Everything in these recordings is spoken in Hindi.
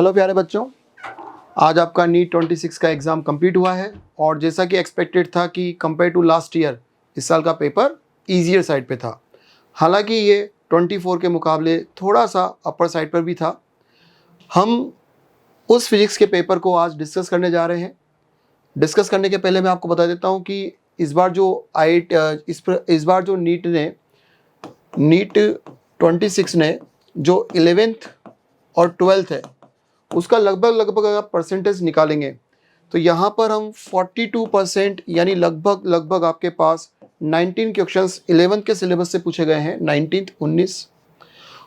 हेलो प्यारे बच्चों, आज आपका नीट 26 का एग्ज़ाम कंप्लीट हुआ है और जैसा कि एक्सपेक्टेड था कि कंपेयर टू लास्ट ईयर इस साल का पेपर ईजियर साइड पे था। हालांकि ये 24 के मुकाबले थोड़ा सा अपर साइड पर भी था। हम उस फिजिक्स के पेपर को आज डिस्कस करने जा रहे हैं। डिस्कस करने के पहले मैं आपको बता देता हूँ कि इस बार जो नीट 26 ने जो 11th और 12th है उसका लगभग अगर परसेंटेज निकालेंगे तो यहाँ पर हम 42% यानी लगभग आपके पास 19 क्वेश्चंस 11th के सिलेबस से पूछे गए हैं, 19th 19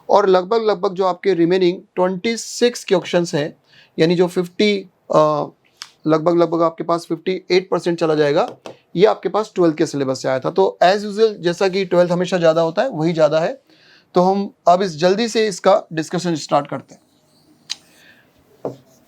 और लगभग जो आपके रिमेनिंग 26 क्वेश्चंस हैं यानी जो 50 लगभग आपके पास 58% चला जाएगा, ये आपके पास 12th के सिलेबस से आया था। तो एज यूजुअल जैसा कि 12th हमेशा ज़्यादा होता है वही ज़्यादा है। तो हम अब जल्दी से इसका डिस्कशन स्टार्ट करते हैं।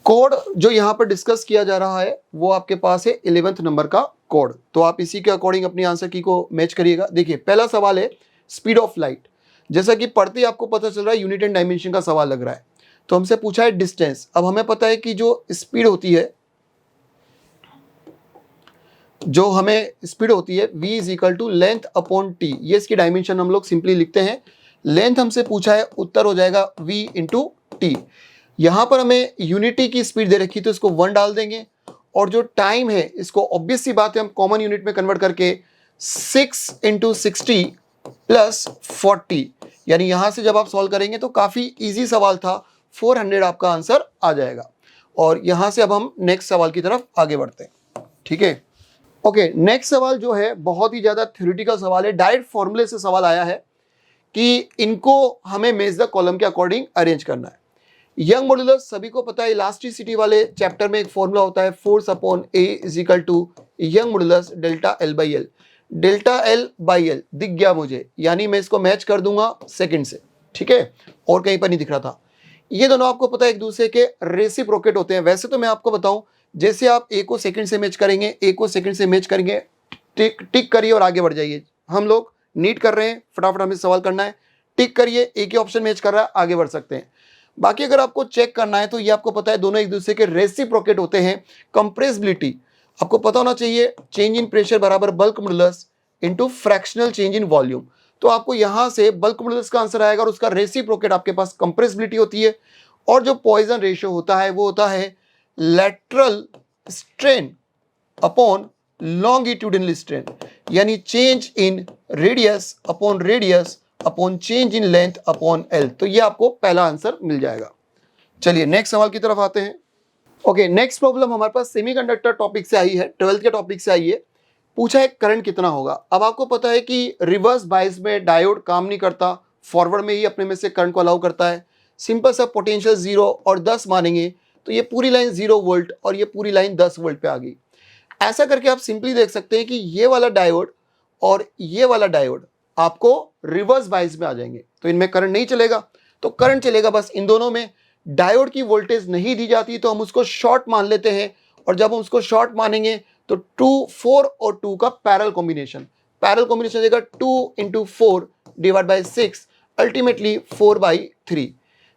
कोड जो यहाँ पर डिस्कस किया जा रहा है वो आपके पास है 11th नंबर का कोड। तो आप इसी के अकॉर्डिंग अपनी आंसर की को मैच करिएगा। देखिए पहला सवाल है स्पीड ऑफ लाइट। जैसा कि पढ़ते ही आपको पता चल रहा है यूनिट एंड डायमेंशन का सवाल लग रहा है। तो हमसे पूछा है डिस्टेंस। अब हमें पता है कि जो स्पीड होती है v is equal to length upon T. ये इसकी डायमेंशन हम लोग सिंपली लिखते हैं। लेंथ हमसे पूछा है, उत्तर हो जाएगा v इंटू टी। यहाँ पर हमें यूनिटी की स्पीड दे रखी तो इसको 1 डाल देंगे और जो टाइम है इसको ऑब्वियस सी बात है हम कॉमन यूनिट में कन्वर्ट करके 6 इंटू 60 प्लस 40 यानी यहाँ से जब आप सॉल्व करेंगे तो काफ़ी इजी सवाल था, 400 आपका आंसर आ जाएगा। और यहाँ से अब हम नेक्स्ट सवाल की तरफ आगे बढ़ते हैं। ठीक है, ओके। नेक्स्ट सवाल जो है बहुत ही ज़्यादा थ्योरेटिकल सवाल है। डायरेक्ट फॉर्मूले से सवाल आया है कि इनको हमें मेज द कॉलम के अकॉर्डिंग अरेंज करना है। यंग मॉड्यूलस सभी को पता है, इलास्टिसिटी वाले चैप्टर में एक फॉर्मूला होता है, force upon A is equal to Young modulus delta L by L. Delta L by L दिख गया मुझे, यानी मैं इसको मैच कर दूंगा सेकंड से। ठीक है, और कहीं पर नहीं दिख रहा था। ये दोनों आपको पता है एक दूसरे के रेसिप्रोकेट होते हैं। वैसे तो मैं आपको बताऊं, जैसे आप ए को सेकंड से मैच करेंगे, ए को सेकंड से मैच करेंगे, टिक करिए और आगे बढ़ जाइए। हम लोग नीट कर रहे हैं, फटाफट हमें सवाल करना है। टिक करिए, ए के ऑप्शन मैच कर रहा है, आगे बढ़ सकते हैं। बाकी अगर आपको चेक करना है तो ये आपको पता है दोनों एक दूसरे के रेसिप्रोकेट होते हैं। कंप्रेसिबिलिटी आपको पता होना चाहिए, चेंज इन प्रेशर बराबर bulk modulus into fractional change in volume. तो आपको यहां से बल्क मॉडुलस का आंसर आएगा और उसका रेसिप्रोकेट आपके पास कंप्रेसिबिलिटी होती है। और जो पॉइजन रेशियो होता है वो होता है lateral strain upon longitudinal strain, यानी change in radius upon radius upon change in length upon L. तो ये आपको पहला आंसर मिल जाएगा। चलिए नेक्स्ट सवाल की तरफ आते हैं। ओके, नेक्स्ट प्रॉब्लम हमारे पास सेमीकंडक्टर टॉपिक से आई है, 12th के टॉपिक से आई है। पूछा है करंट कितना होगा। अब आपको पता है कि रिवर्स बायस में डायोड काम नहीं करता, फॉरवर्ड में ही अपने में से करंट को अलाउ करता है। सिंपल सा पोटेंशियल 0 और 10 मानेंगे तो ये पूरी लाइन 0 वोल्ट और ये पूरी लाइन 10 वोल्ट पे आ गई। ऐसा करके आप सिंपली देख सकते हैं कि ये वाला डायोड और ये वाला डायोड आपको रिवर्स बायस में आ जाएंगे, तो इनमें करंट नहीं चलेगा। तो करंट चलेगा बस इन दोनों में। डायोड की वोल्टेज नहीं दी जाती तो हम उसको शॉर्ट मान लेते हैं, और जब हम उसको शॉर्ट मानेंगे तो 2 4 और 2 का पैरेलल कॉम्बिनेशन देगा 2 into 4 divide by 6, ultimately 4/3।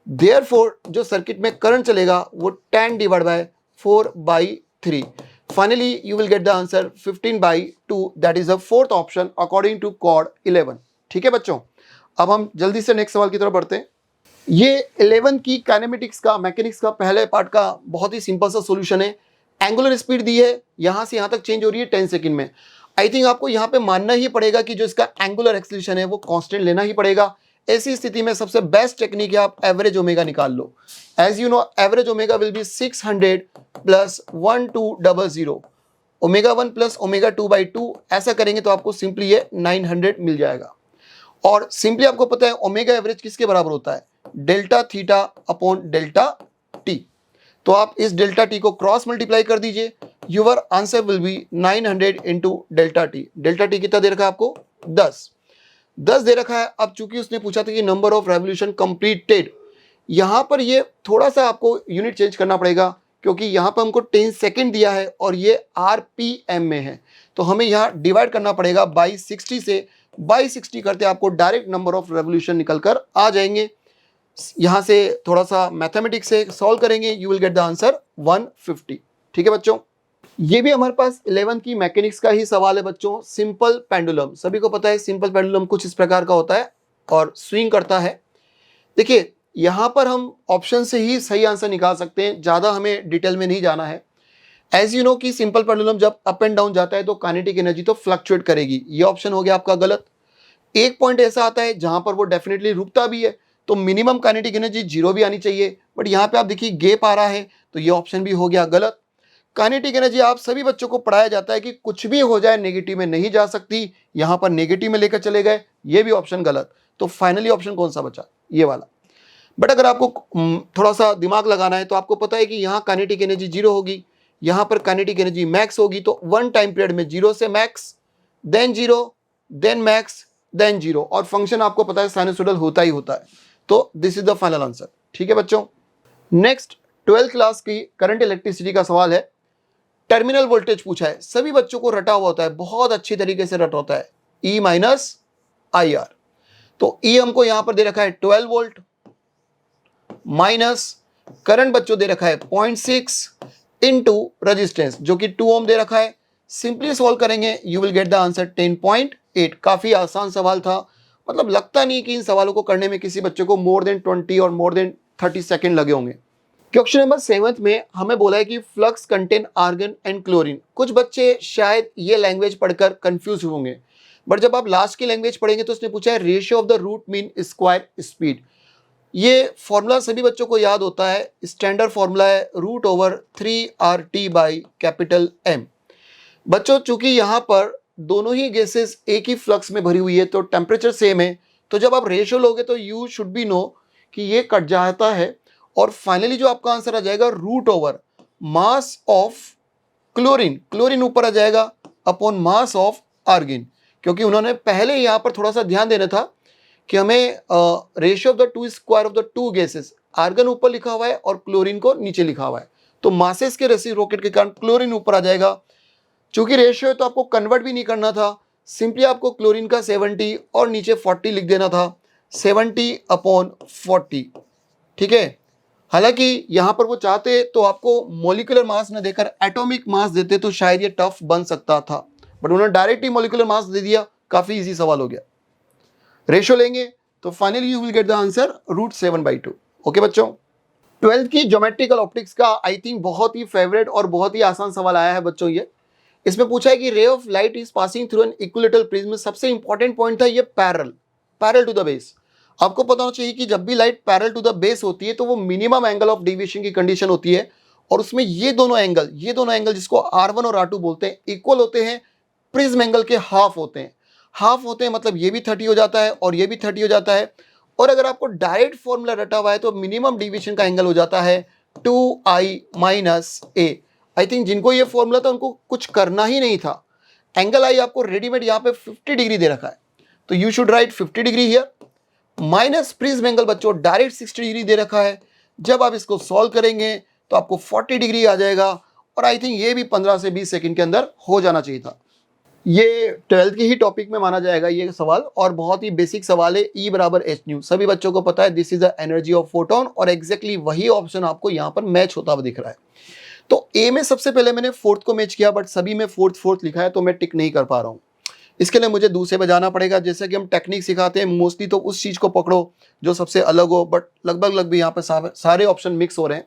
Therefore जो सर्किट में करंट चलेगा वो 10 divide by 4/3। Finally, you will get the answer 15/2. That is the fourth option according to Code 11. ठीक है बच्चों, अब हम जल्दी से नेक्स्ट सवाल की तरफ बढ़ते हैं। ये 11 की काइनेमेटिक्स का मैकेनिक्स का पहले पार्ट का बहुत ही सिंपल सा सॉल्यूशन है। एंगुलर स्पीड दी है, यहाँ से यहाँ तक चेंज हो रही है 10 सेकंड में। आई थिंक आपको यहाँ पे मानना ही पड़ेगा कि जो इसका एंगुलर एक्सीलरेशन है वो कांस्टेंट लेना ही पड़ेगा। ऐसी स्थिति में सबसे बेस्ट टेक्निक है आप एवरेज ओमेगा निकाल लो। As you know average omega will be 600 plus 1200 omega 1 plus omega 2/2। ऐसा करेंगे तो आपको सिंपली ये 900 मिल जाएगा। और सिंपली आपको पता है ओमेगा एवरेज किसके बराबर होता है, delta theta upon delta T. तो आप इस डेल्टा टी को क्रॉस मल्टीप्लाई कर दीजिए, your answer will be 900 into delta T. Delta T कितना दे रखा है आपको, 10 दे रखा है। अब चूंकि उसने पूछा था कि नंबर ऑफ रेवोल्यूशन कंप्लीटेड, यहाँ पर ये थोड़ा सा आपको यूनिट चेंज करना पड़ेगा क्योंकि यहाँ पर हमको 10 सेकेंड दिया है और ये आरपीएम में है। तो हमें यहाँ डिवाइड करना पड़ेगा बाई 60 से। बाई 60 करते आपको डायरेक्ट नंबर ऑफ रेवोल्यूशन निकल कर आ जाएंगे। यहाँ से थोड़ा सा मैथमेटिक्स से सॉल्व करेंगे, you will get the answer 150। ठीक है बच्चों, ये भी हमारे पास 11th की मैकेनिक्स का ही सवाल है बच्चों। सिंपल पेंडुलम, सभी को पता है सिंपल पेंडुलम कुछ इस प्रकार का होता है और स्विंग करता है। देखिए यहाँ पर हम ऑप्शन से ही सही आंसर निकाल सकते हैं, ज़्यादा हमें डिटेल में नहीं जाना है। एज यू नो कि सिंपल पेंडुलम जब अप एंड डाउन जाता है तो काइनेटिक एनर्जी तो फ्लक्चुएट करेगी। ये ऑप्शन हो गया आपका गलत। एक पॉइंट ऐसा आता है जहां पर वो डेफिनेटली रुकता भी है, तो मिनिमम काइनेटिक एनर्जी 0 भी आनी चाहिए, बट यहाँ पे आप देखिए गैप आ रहा है, तो ये ऑप्शन भी हो गया गलत। काइनेटिक एनर्जी आप सभी बच्चों को पढ़ाया जाता है कि कुछ भी हो जाए नेगेटिव में नहीं जा सकती, यहाँ पर नेगेटिव में लेकर चले गए, ये भी ऑप्शन गलत। तो फाइनली ऑप्शन कौन सा बचा? ये वाला। बट अगर आपको थोड़ा सा दिमाग लगाना है तो आपको पता है कि यहाँ काइनेटिक एनर्जी 0 होगी, यहाँ पर काइनेटिक एनर्जी मैक्स होगी, तो वन टाइम पीरियड में 0 से max, then 0, then max, then 0, और फंक्शन आपको पता है साइनसोइडल होता ही होता है। तो this is the final answer. ठीक है बच्चों, नेक्स्ट 12th क्लास की करंट इलेक्ट्रिसिटी का सवाल है। टर्मिनल वोल्टेज पूछा है, सभी बच्चों को रटा हुआ होता है, बहुत अच्छी तरीके से रटा होता है, E माइनस आई आर। तो E हमको यहां पर दे रखा है 12 वोल्ट, माइनस करंट बच्चों दे रखा है 0.6 इनटू रेजिस्टेंस जो कि 2 ओम दे रखा है। सिंपली सॉल्व करेंगे, you will get the answer 10.8। काफी आसान सवाल था, मतलब लगता नहीं कि इन सवालों को करने में किसी बच्चे को मोर देन 20 और मोर देन 30 सेकंड लगे होंगे। क्वेश्चन नंबर 7 में हमें बोला है कि flux contain argon and chlorine. कुछ बच्चे शायद ये लैंग्वेज पढ़कर कंफ्यूज होंगे, बट जब आप लास्ट की लैंग्वेज पढ़ेंगे तो उसने पूछा है ratio of the root mean square speed. ये फॉर्मूला सभी बच्चों को याद होता है, स्टैंडर्ड फॉर्मूला है √3RT/M। बच्चों चूंकि यहाँ पर दोनों ही गैसेस एक ही फ्लक्स में भरी हुई है तो टेम्परेचर सेम है, तो जब आप रेशियो लोगे तो यू शुड बी नो कि ये कट जाता है, और फाइनली जो आपका आंसर आ जाएगा √ मास ऑफ क्लोरीन, क्लोरीन ऊपर आ जाएगा अपॉन मास ऑफ आर्गिन। क्योंकि उन्होंने पहले यहाँ पर थोड़ा सा ध्यान देना था कि हमें ratio of the two square of the two gases, argon ऊपर लिखा हुआ है और क्लोरीन को नीचे लिखा हुआ है, तो मासेस के रेसिप्रोकेट के कारण क्लोरीन ऊपर आ जाएगा। चूंकि रेशियो है तो आपको कन्वर्ट भी नहीं करना था, सिंपली आपको क्लोरीन का 70 और नीचे 40 लिख देना था, 70/40। ठीक है, हालांकि यहां पर वो चाहते तो आपको मॉलिक्यूलर मास न देकर एटॉमिक मास देते तो शायद ये टफ बन सकता था, बट उन्होंने डायरेक्ट ही मॉलिक्यूलर मास दे दिया, काफी इजी सवाल हो गया। रेशियो लेंगे तो finally you will get the answer √7/2। Okay बच्चों, 12th की ज्योमेट्रिकल ऑप्टिक्स का आई थिंक बहुत ही फेवरेट और बहुत ही आसान सवाल आया है बच्चों। ये इसमें पूछा है कि ray of light is passing through an equilateral prism. सबसे इंपॉर्टेंट पॉइंट था ये पैरेलल टू द बेस। आपको पता होना चाहिए कि जब भी light parallel to the base होती है तो वो मिनिमम एंगल ऑफ डेविएशन की कंडीशन होती है, और उसमें ये दोनों एंगल जिसको R1 और R2 बोलते हैं इक्वल होते हैं, प्रिज्म एंगल के हाफ होते हैं। मतलब ये भी 30 हो जाता है और ये भी 30 हो जाता है। और अगर आपको डायरेक्ट फॉर्मूला रटा हुआ है तो मिनिमम डिवीजन का एंगल हो जाता है 2I - A। आई थिंक जिनको ये फॉर्मूला था उनको कुछ करना ही नहीं था। एंगल आई आपको रेडीमेड यहाँ पे 50 डिग्री दे रखा है, तो you should write 50 degree here, minus prism angle बच्चों डायरेक्ट 60 डिग्री दे रखा है। जब आप इसको सॉल्व करेंगे तो आपको 40 डिग्री आ जाएगा, और आई थिंक ये भी 15 से 20 सेकंड के अंदर हो जाना चाहिए था। ये 12th के ही टॉपिक में माना जाएगा ये सवाल, और बहुत ही बेसिक सवाल है। E = hν, सभी बच्चों को पता है this is the energy of photon, और एग्जैक्टली वही ऑप्शन आपको यहाँ पर मैच होता हुआ दिख रहा है। तो ए में सबसे पहले मैंने 4th को मैच किया, बट सभी में 4th लिखा है तो मैं टिक नहीं कर पा रहा हूँ। इसके लिए मुझे दूसरे पे जाना पड़ेगा। जैसे कि हम टेक्निक सिखाते हैं मोस्टली तो उस चीज़ को पकड़ो जो सबसे अलग हो, बट लगभग यहाँ पे सारे ऑप्शन मिक्स हो रहे हैं।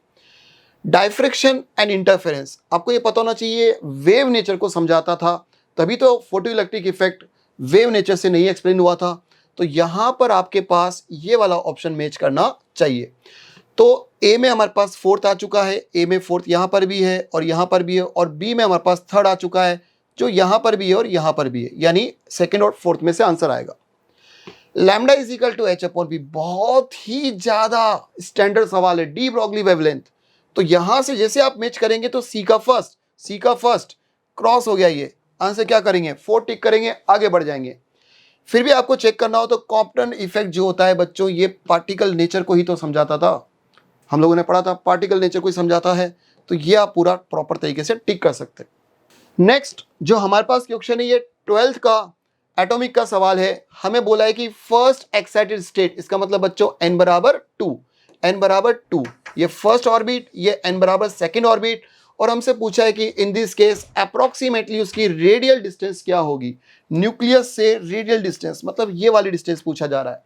डायफ्रैक्शन एंड इंटरफेरेंस आपको ये पता होना चाहिए, वेव नेचर को समझाता था, तभी तो फोटोइलेक्ट्रिक इफेक्ट वेव नेचर से नहीं एक्सप्लेन हुआ था। तो यहाँ पर आपके पास ये वाला ऑप्शन मैच करना चाहिए। तो ए में हमारे पास 4th आ चुका है, ए में 4th यहाँ पर भी है और यहाँ पर भी है, और बी में हमारे पास 3rd आ चुका है जो यहाँ पर भी है और यहाँ पर भी है, यानी 2nd और 4th में से आंसर आएगा। लैम्डा = H/V, बहुत ही ज्यादा स्टैंडर्ड सवाल है, डी ब्रॉगली वेवलेंथ। तो यहां से जैसे आप मैच करेंगे तो सी का फर्स्ट क्रॉस हो गया, ये आंसर क्या करेंगे 4 टिक करेंगे, आगे बढ़ जाएंगे। फिर भी आपको चेक करना हो तो कॉम्पटन इफेक्ट जो होता है बच्चों, ये पार्टिकल नेचर को ही तो समझाता था, हम लोगों ने पढ़ा था पार्टिकल नेचर को ही समझाता है, तो ये आप पूरा प्रॉपर तरीके से टिक कर सकते हैं। नेक्स्ट जो हमारे पास क्वेश्चन है ये 12th का एटॉमिक का सवाल है। हमें बोला है कि फर्स्ट एक्साइटेड स्टेट, इसका मतलब बच्चों n = 2, n बराबर 2, ये फर्स्ट ऑर्बिट, ये n बराबर सेकेंड ऑर्बिट, और हमसे पूछा है कि इन दिस केस अप्रोक्सीमेटली उसकी रेडियल डिस्टेंस क्या होगी, न्यूक्लियस से रेडियल डिस्टेंस, मतलब ये वाली डिस्टेंस पूछा जा रहा है।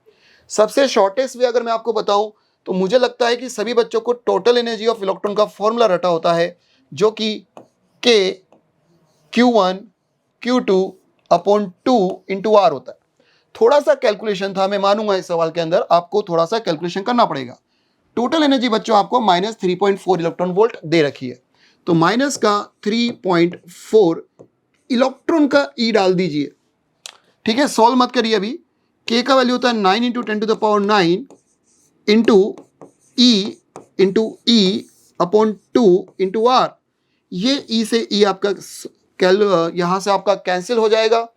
सबसे शॉर्टेस्ट वे अगर मैं आपको बताऊं तो मुझे लगता है कि सभी बच्चों को टोटल एनर्जी ऑफ इलेक्ट्रॉन का फॉर्मूला रटा होता है, जो कि K Q1 Q2 upon 2 into are होता है। थोड़ा सा कैलकुलेशन था, मैं मानूंगा इस सवाल के अंदर आपको थोड़ा सा कैलकुलेशन करना पड़ेगा। टोटल एनर्जी बच्चों आपको माइनस 3.4 इलेक्ट्रॉन वोल्ट दे रखी है, तो माइनस का 3.4 इलेक्ट्रॉन का ई डाल दीजिए, ठीक है। सॉल्व मत करिए अभी। के का वैल्यू होता है 9 into 10 to the power 9 into E upon 2 into R. ये ई से ई आपका यहां से आपका कैंसिल हो जाएगा।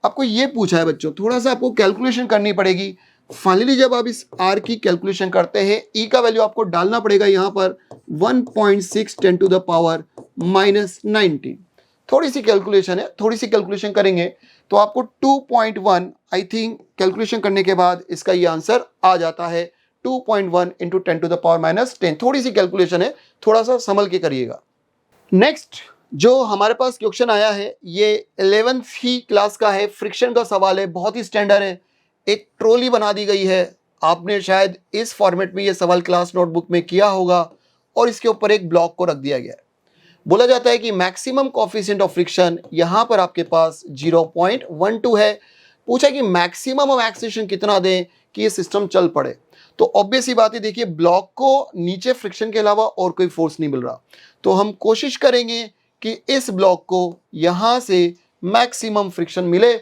आपको ये पूछा है बच्चों, थोड़ा सा आपको कैलकुलेशन करनी पड़ेगी। फाइनली जब आप इस आर की कैलकुलेशन करते हैं, ई का वैल्यू आपको डालना पड़ेगा यहाँ पर 1.6 10 टू द पावर माइनस 19। थोड़ी सी कैलकुलेशन है, थोड़ी सी कैलकुलेशन करेंगे तो आपको 2.1 आई थिंक कैलकुलेशन करने के बाद इसका ये आंसर आ जाता है 2.1 into 10 to the power minus 10। थोड़ी सी कैलकुलेशन है, थोड़ा सा संभल के करिएगा। नेक्स्ट जो हमारे पास क्वेश्चन आया है ये 11th ही क्लास का है, फ्रिक्शन का सवाल है, बहुत ही स्टैंडर्ड है। एक ट्रॉली बना दी गई है, आपने शायद इस फॉर्मेट में ये सवाल क्लास नोटबुक में किया होगा, और इसके ऊपर एक ब्लॉक को रख दिया गया है। बोला जाता है कि मैक्सिमम कोएफिशिएंट ऑफ फ्रिक्शन यहाँ पर आपके पास 0.12 है। पूछा कि मैक्सिमम हम एक्सेलरेशन कितना दें कि ये सिस्टम चल पड़े। तो ऑब्वियस ही बात है, देखिए ब्लॉक को नीचे फ्रिक्शन के अलावा और कोई फोर्स नहीं मिल रहा, तो हम कोशिश करेंगे कि इस ब्लॉक को यहाँ से मैक्सिमम फ्रिक्शन मिले,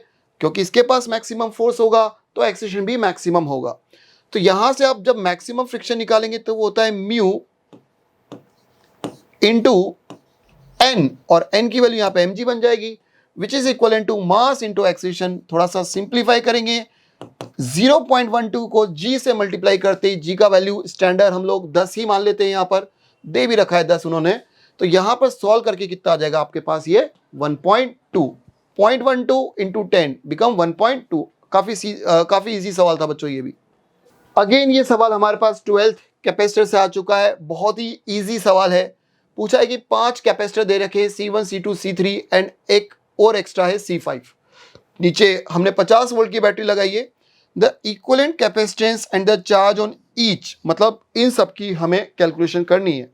क्योंकि इसके पास मैक्सिमम फोर्स होगा तो एक्सेलरेशन भी मैक्सिमम होगा। तो यहाँ से आप जब मैक्सिमम फ्रिक्शन निकालेंगे तो वो होता है म्यू इंटू एन, और एन की वैल्यू यहाँ पे mg बन जाएगी, which is equal to mass into acceleration. थोड़ा सा सिंप्लीफाई करेंगे, 0.12 को g से मल्टीप्लाई करते ही g का वैल्यू स्टैंडर्ड हम लोग 10 ही मान लेते हैं, यहाँ पर दे भी रखा है 10 उन्होंने, तो यहाँ पर सॉल्व करके कितना आ जाएगा आपके पास ये 1.2, 0.12 इंटू 10 बिकम 1.2। काफी इजी सवाल था बच्चों ये भी। अगेन ये सवाल हमारे पास 12th कैपेसिटर से आ चुका है, बहुत ही इजी सवाल है। पूछा है कि 5 कैपेसिटर दे रखे हैं C1 C2 C3 एंड एक और एक्स्ट्रा है C5। नीचे हमने 50 वोल्ट की बैटरी लगाई है। The equivalent capacitance and the charge on each, मतलब इन सब की हमें कैलकुलेशन करनी है।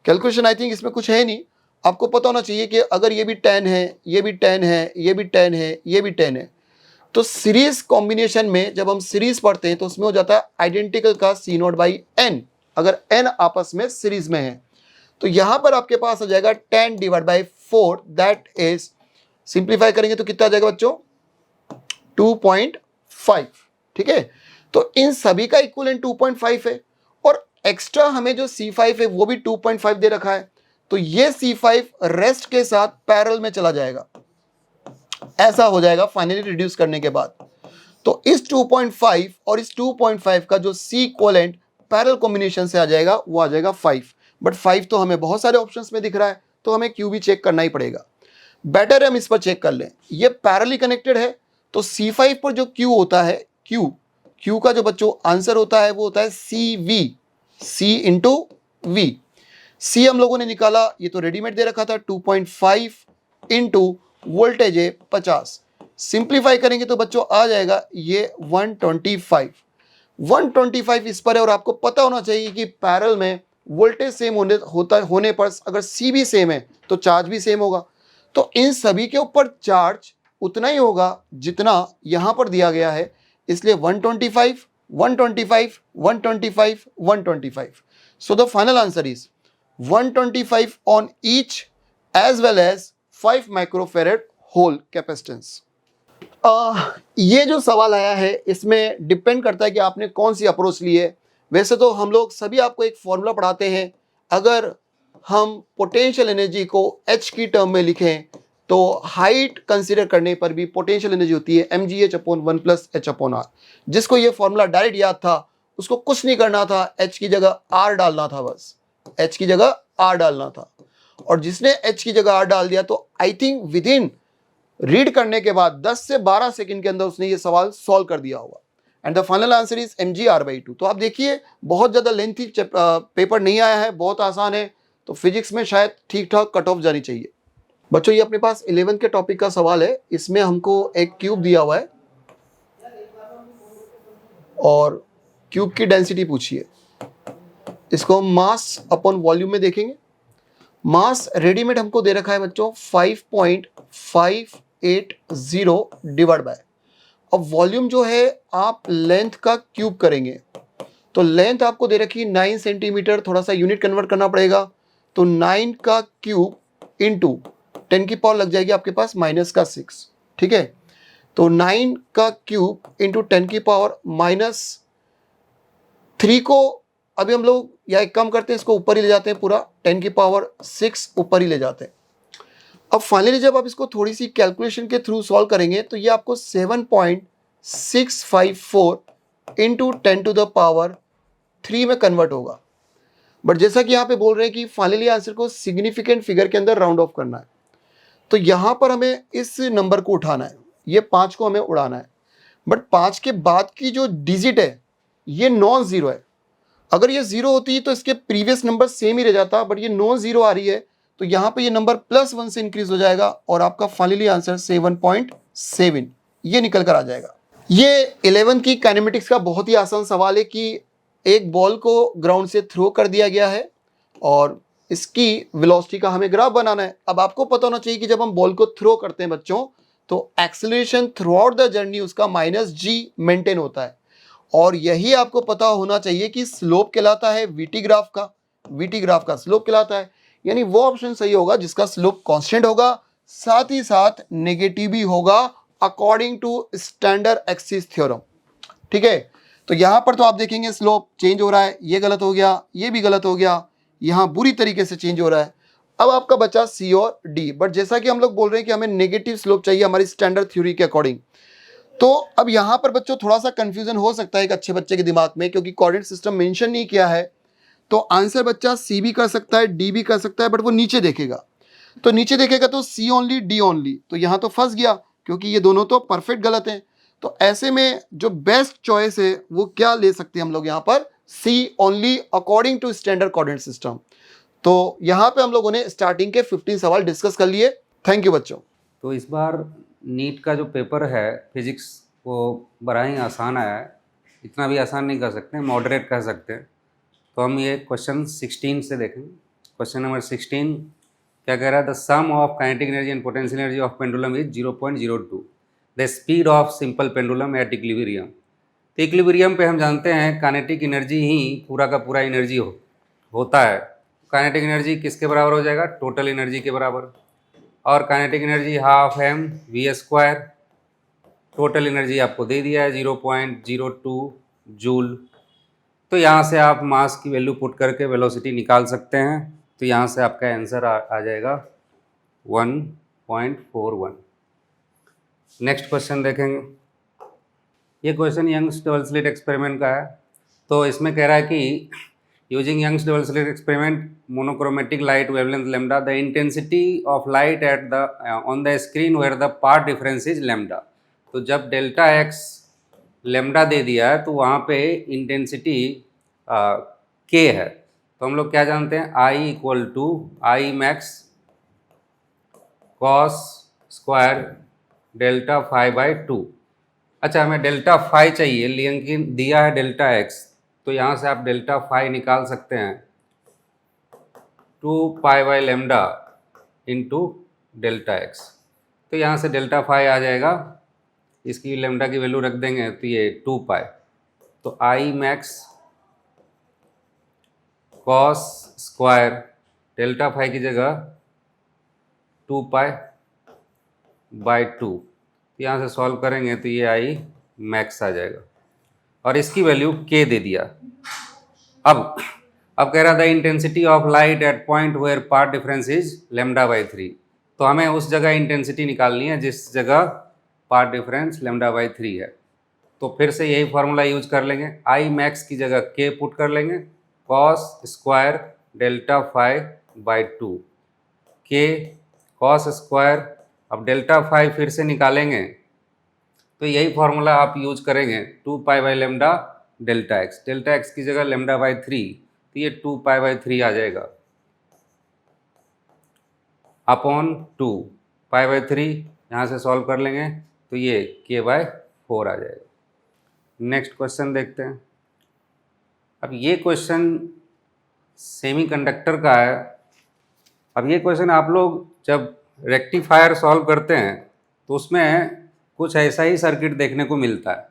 कैलकुलेशन आई थिंक इसमें कुछ है नहीं, आपको पता होना चाहिए कि अगर ये भी 10 है, ये भी 10 है, ये भी 10 है, ये भी 10 है, तो सीरीज कॉम्बिनेशन में जब हम सीरीज पढ़ते हैं तो उसमें हो जाता है आइडेंटिकल का C0/n, अगर n आपस में सीरीज में है। तो यहां पर आपके पास आ जाएगा 10 divide by 4, that is, simplify करेंगे तो कितना आ जाएगा बच्चों 2.5, ठीक है। तो इन सभी का इक्विवेलेंट 2.5 है, और एक्स्ट्रा हमें जो C5 है वो भी 2.5 दे रखा है, तो ये C5 रेस्ट के साथ पैरेलल में चला जाएगा, ऐसा हो जाएगा फाइनली रिड्यूस करने के बाद। तो इस 2.5 और इस 2.5 का जो C इक्विवेलेंट पैरेलल कॉम्बिनेशन से आ जाएगा वो आ जाएगा 5, बट 5 तो हमें बहुत सारे ऑप्शंस में दिख रहा है, तो हमें Q भी चेक करना ही पड़ेगा। बेटर है हम इस पर चेक कर लें, ये पैरेलली कनेक्टेड है, तो C5 पर जो Q होता है, Q का जो बच्चों आंसर होता है वो होता है CV, C into V। C हम लोगों ने निकाला, ये तो रेडीमेड दे रखा था 2.5 इंटू वोल्टेज है 50, सिंप्लीफाई करेंगे तो बच्चों आ जाएगा ये 125 इस पर है। और आपको पता होना चाहिए कि पैरेलल में वोल्टेज सेम होने पर अगर C भी सेम है तो चार्ज भी सेम होगा, तो इन सभी के ऊपर चार्ज उतना ही होगा जितना यहां पर दिया गया है, इसलिए 125 125 125 125। So the final answer is 125 on each as well as 5 microfarad whole capacitance. ये जो सवाल आया है इसमें डिपेंड करता है कि आपने कौन सी अप्रोच ली है। वैसे तो हम लोग सभी आपको एक फॉर्मूला पढ़ाते हैं, अगर हम पोटेंशियल एनर्जी को H की टर्म में लिखें तो हाइट कंसीडर करने पर भी पोटेंशियल एनर्जी होती है mgh/1 + h/r। जिसको ये फॉर्मूला डायरेक्ट याद था उसको कुछ नहीं करना था, H की जगह R डालना था, बस H की जगह R डालना था। और जिसने H की जगह R डाल दिया तो I think with in read करने के बाद 10 से 12 सेकंड के अंदर उसने ये सवाल सॉल्व कर दिया होगा। And the final answer is mg/2। तो आप देखिए बहुत ज़्यादा लेंथी पेपर नहीं आया है, बहुत आसान है, तो फिजिक्स में शायद ठीक ठाक कट ऑफ जानी चाहिए। बच्चों ये अपने पास 11th के टॉपिक का सवाल है, इसमें हमको एक क्यूब दिया हुआ है और क्यूब की डेंसिटी पूछी है। इसको हम मास अपॉन वॉल्यूम में देखेंगे। मास रेडीमेड हमको दे रखा है बच्चों 5.580 डिवाइड बाय, अब वॉल्यूम जो है आप लेंथ का क्यूब करेंगे, तो लेंथ आपको दे रखी है 9 सेंटीमीटर, थोड़ा सा यूनिट कन्वर्ट करना पड़ेगा, तो 9 का क्यूब इंटू 10 की पावर लग जाएगी आपके पास -6, ठीक है। तो 9 का क्यूब इंटू 10 की पावर -3 को अभी हम लोग या एक कम करते हैं, इसको ऊपर ही ले जाते हैं, पूरा 10 की पावर 6 ऊपर ही ले जाते हैं। अब फाइनली जब आप इसको थोड़ी सी कैलकुलेशन के थ्रू सॉल्व करेंगे तो ये आपको 7.654 इंटू 10⁻³ में कन्वर्ट होगा। बट जैसा कि यहाँ पे बोल रहे हैं कि फाइनली आंसर को सिग्निफिकेंट फिगर के अंदर राउंड ऑफ करना है, तो यहाँ पर हमें इस नंबर को उठाना है, ये 5 को हमें उड़ाना है। बट 5 के बाद की जो डिजिट है ये नॉन जीरो है। अगर ये जीरो होती तो इसके प्रीवियस नंबर सेम ही रह जाता, बट ये नॉन जीरो आ रही है, तो यहाँ पे ये नंबर +1 से इंक्रीज हो जाएगा और आपका फाइनली आंसर 7.7 ये निकल कर आ जाएगा। ये 11 की काइनेमेटिक्स का बहुत ही आसान सवाल है कि एक बॉल को ग्राउंड से थ्रो कर दिया गया है और इसकी वेलोसिटी का हमें ग्राफ बनाना है। अब आपको पता होना चाहिए कि जब हम बॉल को थ्रो करते हैं बच्चों, तो acceleration through out the journey उसका -g मेंटेन होता है, और यही आपको पता होना चाहिए कि स्लोप कहलाता है वीटी ग्राफ का, वीटी ग्राफ का स्लोप कहलाता है, यानी वो ऑप्शन सही होगा जिसका स्लोप कांस्टेंट होगा, साथ ही साथ नेगेटिव भी होगा according to standard axis theorem, ठीक है। तो यहां पर तो आप देखेंगे स्लोप चेंज हो रहा है, ये गलत हो गया, ये भी गलत हो गया, यहां बुरी तरीके से चेंज हो रहा है। अब आपका बचा सी और डी, बट जैसा कि हम लोग बोल रहे हैं कि हमें नेगेटिव स्लोप चाहिए हमारी स्टैंडर्ड थ्योरी के अकॉर्डिंग, तो अब यहां पर बच्चों थोड़ा सा कंफ्यूजन हो सकता है एक अच्छे बच्चे के दिमाग में, क्योंकि कोऑर्डिनेट सिस्टम मेंशन नहीं किया है, तो आंसर बच्चा सी भी कर सकता है, डी भी कर सकता है, बट वो नीचे देखेगा, तो नीचे देखेगा तो सी ओनली डी ओनली, तो यहाँ तो फंस गया क्योंकि ये दोनों तो परफेक्ट गलत हैं। तो ऐसे में जो बेस्ट चॉइस है वो क्या ले सकते हैं हम लोग यहाँ पर, see only according to standard coordinate system. तो यहाँ पे हम लोगों ने स्टार्टिंग के 15 सवाल डिस्कस कर लिए। थैंक यू बच्चों। तो इस बार नीट का जो पेपर है फिजिक्स वो बड़ा ही आसान आया है, इतना भी आसान नहीं कर सकते, मॉडरेट कह सकते हैं। तो हम ये क्वेश्चन 16 से देखेंगे। क्वेश्चन नंबर 16 क्या कह रहा है, the sum of kinetic energy and potential energy of pendulum is 0.02, the speed of simple pendulum at equilibrium. तो इक्विलिब्रियम पे हम जानते हैं काइनेटिक एनर्जी ही पूरा का पूरा एनर्जी होता है। काइनेटिक एनर्जी किसके बराबर हो जाएगा, टोटल एनर्जी के बराबर, और kinetic energy ½ mv², total energy आपको दे दिया है 0.02 जूल। तो यहाँ से आप मास की वैल्यू पुट करके वेलोसिटी निकाल सकते हैं, तो यहाँ से आपका आंसर आ जाएगा 1.41। नेक्स्ट क्वेश्चन देखेंगे। ये question Young's double slit experiment का है। तो इसमें कह रहा है कि using Young's double slit experiment monochromatic light wavelength lambda, the intensity of light at the on the screen where the path difference is lambda. तो जब डेल्टा एक्स लैम्डा दे दिया है तो वहाँ पे इंटेंसिटी के है, तो हम लोग क्या जानते हैं, I equal to I max cos square delta phi by 2। अच्छा, हमें डेल्टा फाई चाहिए लेकिन दिया है डेल्टा एक्स, तो यहाँ से आप डेल्टा फाई निकाल सकते हैं 2 pi by lambda into delta x. तो यहाँ से डेल्टा फाई आ जाएगा, इसकी लैम्डा की वैल्यू रख देंगे तो ये 2 पाई, तो I max cos square delta phi की जगह 2 पाई बाई 2, यहाँ से सॉल्व करेंगे तो ये आई मैक्स आ जाएगा, और इसकी वैल्यू के दे दिया। अब कह रहा था intensity of light at point where path difference is λ/3, तो हमें उस जगह इंटेंसिटी निकालनी है जिस जगह पाथ डिफरेंस λ/3 है। तो फिर से यही फार्मूला यूज कर लेंगे, आई मैक्स की जगह के पुट कर लेंगे, cos square delta phi by 2 के कॉस स्क्वायर। अब डेल्टा फाई फिर से निकालेंगे तो यही फॉर्मूला आप यूज करेंगे 2π/λ डेल्टा एक्स की जगह λ/3, तो ये 2π/3 आ जाएगा अपॉन 2 π/3, यहाँ से सॉल्व कर लेंगे तो ये k/4 आ जाएगा। नेक्स्ट क्वेश्चन देखते हैं। अब ये क्वेश्चन सेमीकंडक्टर का है। अब ये क्वेश्चन आप लोग जब रेक्टिफायर सॉल्व करते हैं तो उसमें कुछ ऐसा ही सर्किट देखने को मिलता है।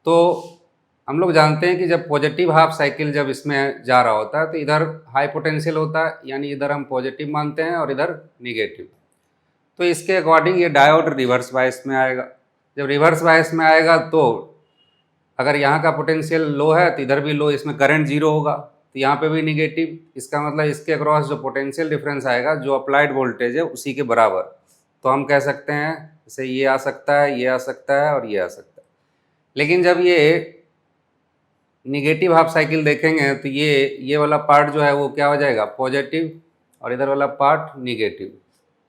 तो हम लोग जानते हैं कि जब पॉजिटिव हाफ साइकिल जब इसमें जा रहा होता है तो इधर हाई पोटेंशियल होता है, यानी इधर हम पॉजिटिव मानते हैं और इधर निगेटिव। तो इसके अकॉर्डिंग ये डायोड रिवर्स बायस में आएगा। जब रिवर्स बायस में आएगा तो अगर यहाँ का पोटेंशियल लो है तो इधर भी लो, इसमें करंट जीरो होगा, तो यहाँ पे भी निगेटिव। इसका मतलब इसके अक्रॉस जो पोटेंशियल डिफरेंस आएगा, जो अप्लाइड वोल्टेज है उसी के बराबर। तो हम कह सकते हैं जैसे ये आ सकता है, ये आ सकता है और ये आ सकता है। लेकिन जब ये निगेटिव हाफ साइकिल देखेंगे तो ये वाला पार्ट जो है वो क्या हो जाएगा, पॉजिटिव, और इधर वाला पार्ट निगेटिव।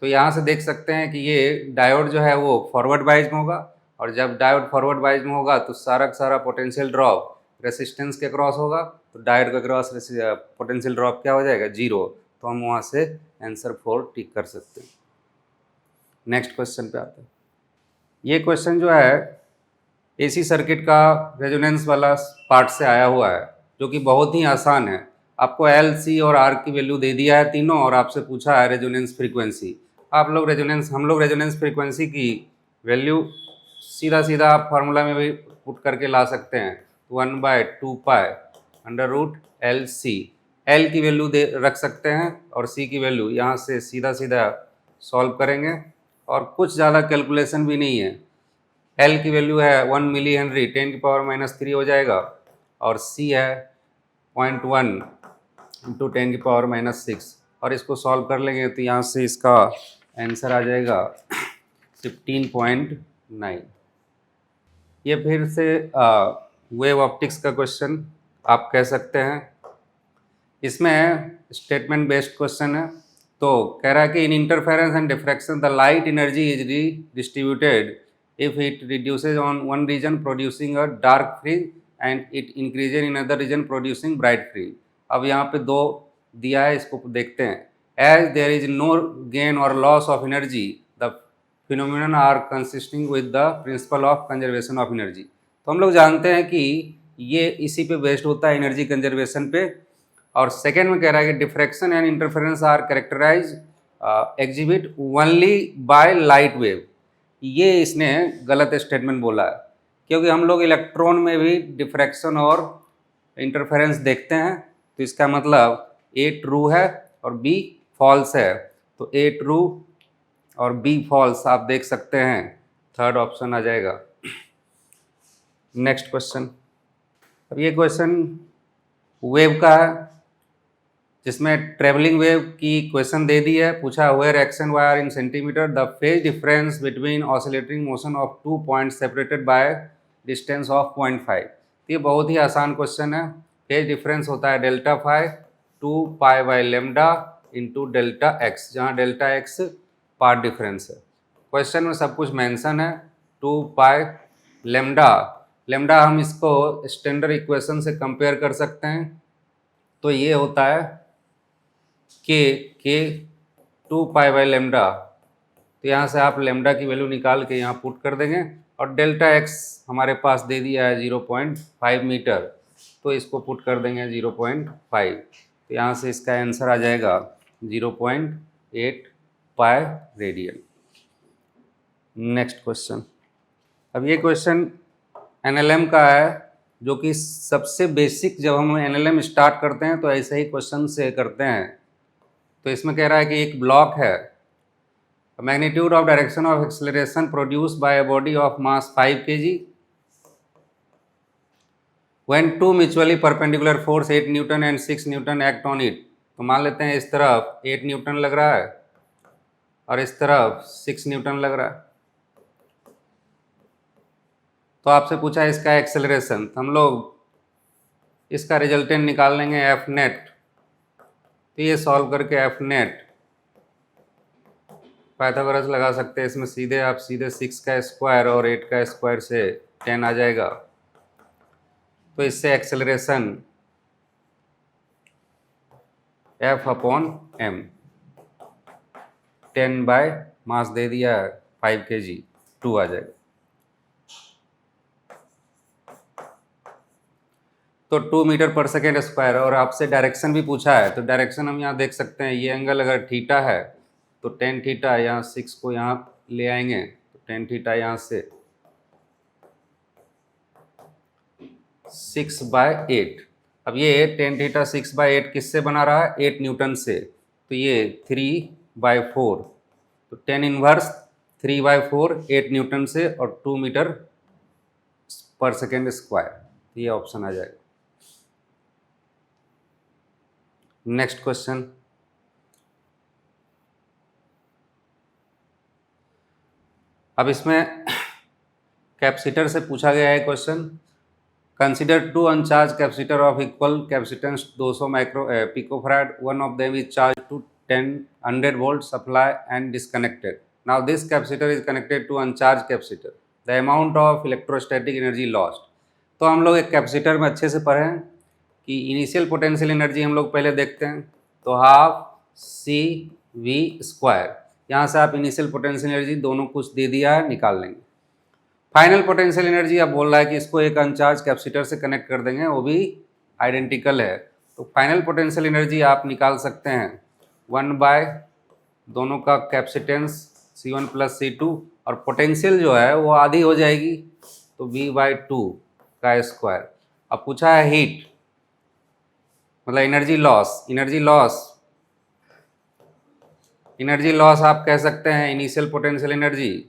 तो यहाँ से देख सकते हैं कि ये डायोड जो है वो फॉरवर्ड बाइज में होगा, और जब डायोड फॉरवर्ड बाइज में होगा तो सारा का सारा पोटेंशियल ड्रॉप रेसिस्टेंस के क्रॉस होगा, तो डायोड के क्रॉस पोटेंशियल ड्रॉप क्या हो जाएगा, जीरो। तो हम वहाँ से आंसर 4 टिक कर सकते हैं। नेक्स्ट क्वेश्चन पे आते हैं। ये क्वेश्चन जो है एसी सर्किट का रेजोनेंस वाला पार्ट से आया हुआ है, जो कि बहुत ही आसान है। आपको एल, सी और आर की वैल्यू दे दिया है तीनों, और आपसे पूछा है रेजोनेंस फ्रीक्वेंसी। हम लोग रेजोनेंस फ्रीक्वेंसी की वैल्यू सीधा सीधा आप फार्मूला में भी पुट करके ला सकते हैं। 1/2π√LC, एल की वैल्यू दे रख सकते हैं और सी की वैल्यू, यहाँ से सीधा सीधा सॉल्व करेंगे और कुछ ज़्यादा कैलकुलेशन भी नहीं है। एल की वैल्यू है 1 मिली हेनरी 10⁻³ हो जाएगा, और सी है 0.1 × 10⁻⁻6, और इसको सॉल्व कर लेंगे तो यहाँ से इसका आंसर आ जाएगा 15.9। ये फिर से वेव ऑप्टिक्स का क्वेश्चन आप कह सकते हैं। इसमें स्टेटमेंट बेस्ड क्वेश्चन है। तो कह रहा है कि in interference and diffraction the light energy is distributed if it reduces on one region producing a dark fringe and it increases in another region producing bright fringe। अब यहाँ पे दो दिया है, इसको देखते हैं। as there is no gain or loss of energy the phenomenon are consisting with the principle of conservation of energy। तो हम लोग जानते हैं कि ये इसी पे बेस्ड होता है, एनर्जी कंजर्वेशन पे। और सेकेंड में कह रहा है कि diffraction and interference are characterise exhibit only by light wave. ये इसने गलत स्टेटमेंट बोला है, क्योंकि हम लोग इलेक्ट्रॉन में भी डिफ्रैक्शन और इंटरफेरेंस देखते हैं। तो इसका मतलब ए ट्रू है और बी फॉल्स है। तो ए ट्रू और बी फॉल्स आप देख सकते हैं, थर्ड ऑप्शन आ जाएगा। Next question. अब ये क्वेश्चन वेव का है, जिसमें ट्रेवलिंग वेव की क्वेश्चन दे दी है। पूछा where X and Y are in centimetre the phase difference between oscillating motion of 2 points separated by distance of 0.5। ये बहुत ही आसान क्वेश्चन है। फेज डिफरेंस होता है delta phi 2π/λ into delta X, जहाँ डेल्टा एक्स पार्ट डिफरेंस है। क्वेश्चन में सब कुछ मेंशन है। 2π/λ हम इसको स्टैंडर्ड इक्वेशन से कंपेयर कर सकते हैं। तो ये होता है के 2π/λ। तो यहाँ से आप लैम्डा की वैल्यू निकाल के यहाँ पुट कर देंगे, और डेल्टा एक्स हमारे पास दे दिया है 0.5 मीटर, तो इसको पुट कर देंगे 0.5। तो यहाँ से इसका आंसर आ जाएगा 0.8 पाई रेडियन। Next question. अब ये क्वेश्चन एनएलएम का है, जो कि सबसे बेसिक, जब हम एनएलएम स्टार्ट करते हैं तो ऐसे ही क्वेश्चन से करते हैं। तो इसमें कह रहा है कि एक ब्लॉक है, magnitude of direction of acceleration produced by a body of mass 5 kg when two mutually perpendicular force 8 Newton and 6 Newton act on it. तो मान लेते हैं इस तरफ 8 न्यूटन लग रहा है और इस तरफ 6 न्यूटन लग रहा है। तो आपसे पूछा है इसका एक्सेलरेशन, तो हम लोग इसका रिजल्टेंट निकाल लेंगे एफ नेट। तो ये सॉल्व करके एफ नेट पाइथागोरस लगा सकते हैं इसमें सीधे, आप सीधे 6 का स्क्वायर और 8 का स्क्वायर से 10 आ जाएगा। तो इससे एक्सेलरेशन F/m 10 बाय मास दे दिया है 5 kg 2 आ जाएगा। तो 2 मीटर पर सेकेंड स्क्वायर। और आपसे डायरेक्शन भी पूछा है, तो डायरेक्शन हम यहाँ देख सकते हैं, ये एंगल अगर थीटा है तो टेन थीटा, यहाँ 6 को यहाँ ले आएंगे तो टेन थीटा यहाँ से 6/8। अब ये टेन थीटा 6/8 किससे बना रहा है? 8 न्यूटन से। तो ये 3/4, तो 10 इनवर्स 3/4 8 न्यूटन से और 2 मीटर पर सेकेंड स्क्वायर। ये ऑप्शन आ जाएगा। नेक्स्ट क्वेश्चन, अब इसमें कैपेसिटर से पूछा गया है question. Consider 2 uncharged capacitor of equal capacitance 200 micro picofarad, one of them is charge to 100 volt supply and disconnected. Now this capacitor is connected to uncharged capacitor, the amount of electrostatic energy lost. तो हम लोग एक कैपेसिटर में अच्छे से पढ़े हैं कि इनिशियल पोटेंशियल एनर्जी हम लोग पहले देखते हैं, तो हाफ CV²। यहाँ से आप इनिशियल पोटेंशियल एनर्जी दोनों कुछ दे दिया है, निकाल लेंगे। फाइनल पोटेंशियल एनर्जी अब बोल रहा है कि इसको एक अनचार्ज कैपेसिटर से कनेक्ट कर देंगे, वो भी आइडेंटिकल है। तो फाइनल पोटेंशियल एनर्जी आप निकाल सकते हैं 1 दोनों का कैपेसिटेंस C1 + C2, और पोटेंशियल जो है वो आधी हो जाएगी तो V/2 का स्क्वायर। अब पूछा है हीट, मतलब एनर्जी लॉस आप कह सकते हैं initial potential energy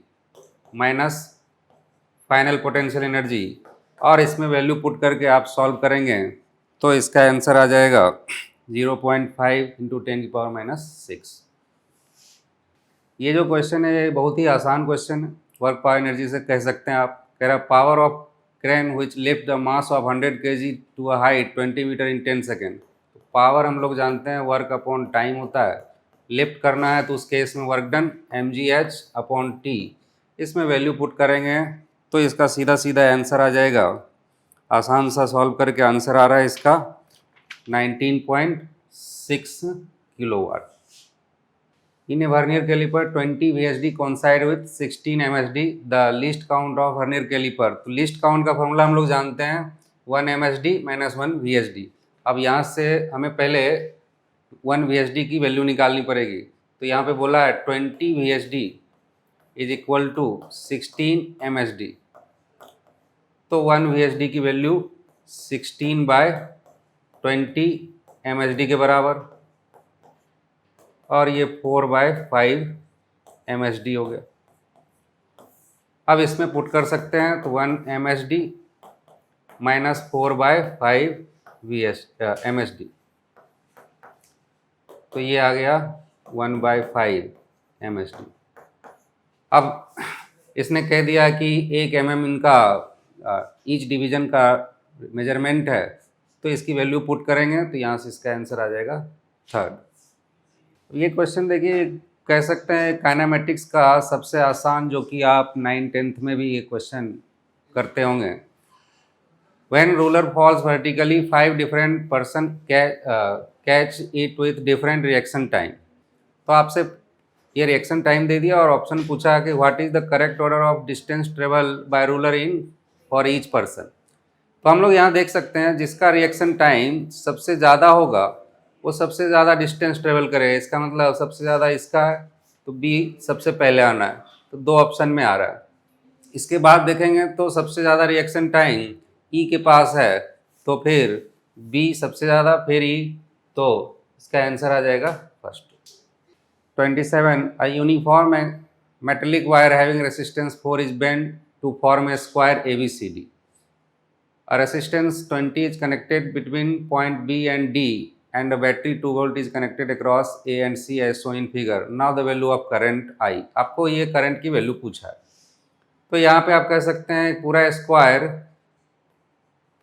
minus final potential energy, और इसमें वैल्यू पुट करके आप सॉल्व करेंगे तो इसका आंसर आ जाएगा 0.5 × 10⁻⁻⁶। ये जो क्वेश्चन है ये बहुत ही आसान क्वेश्चन है, वर्क पावर एनर्जी से कह सकते हैं आप। कह रहा power of crane which lift the mass of 100 kg to a height 20 metre in 10 second. तो पावर हम लोग जानते हैं वर्क अपॉन टाइम होता है, लिफ्ट करना है तो उस केस में वर्क डन mgh/t। इसमें वैल्यू पुट करेंगे तो इसका सीधा सीधा आंसर आ जाएगा। आसान सा सॉल्व करके आंसर आ रहा है इसका 19.6 kilowatt. In a vernier caliper 20 VSD coincide with 16 MSD, the least count of vernier caliper। तो लीस्ट काउंट का फॉर्मूला हम लोग जानते हैं 1 MSD - 1 VSD। अब यहाँ से हमें पहले 1 VSD की वैल्यू निकालनी पड़ेगी। तो यहाँ पे बोला है 20 VSD is equal to 16 MSD। तो 1 VSD की वैल्यू 16/20 MSD के बराबर, और ये 4/5 MSD हो गया। अब इसमें पुट कर सकते हैं तो 1 MSD माइनस 4/5 MSD, तो ये आ गया 1/5 MSD। अब इसने कह दिया कि 1 mm इनका ईच डिवीजन का मेजरमेंट है, तो इसकी वैल्यू पुट करेंगे तो यहाँ से इसका आंसर आ जाएगा 3rd। ये क्वेश्चन देखिए, कह सकते हैं काइनेमेटिक्स का सबसे आसान, जो कि आप 9th-10th में भी ये क्वेश्चन करते होंगे। When ruler falls vertically, 5 different person catch it with different reaction time। तो आपसे ये रिएक्शन टाइम दे दिया और ऑप्शन पूछा कि what is the correct order of distance travel by ruler in for each person. तो हम लोग यहाँ देख सकते हैं जिसका रिएक्शन टाइम सबसे ज़्यादा होगा वो सबसे ज़्यादा डिस्टेंस ट्रेवल करेगा। इसका मतलब सबसे ज़्यादा इसका है तो बी सबसे पहले आना है, तो 2 ऑप्शन में आ रहा है। इसके बाद देखेंगे तो सबसे ज़्यादा रिएक्शन टाइम ई के पास है, तो फिर बी सबसे ज़्यादा, फिर ई, तो इसका आंसर आ जाएगा 1st। 27 a uniform metallic wire having resistance 4 is bend to form a square ABCD। A resistance 20 is connected between point B and D and a battery 2 volt is connected across A and C as shown in figure। Now the value of current I। आपको ये करंट की वैल्यू पूछा है, तो यहाँ पे आप कह सकते हैं पूरा स्क्वायर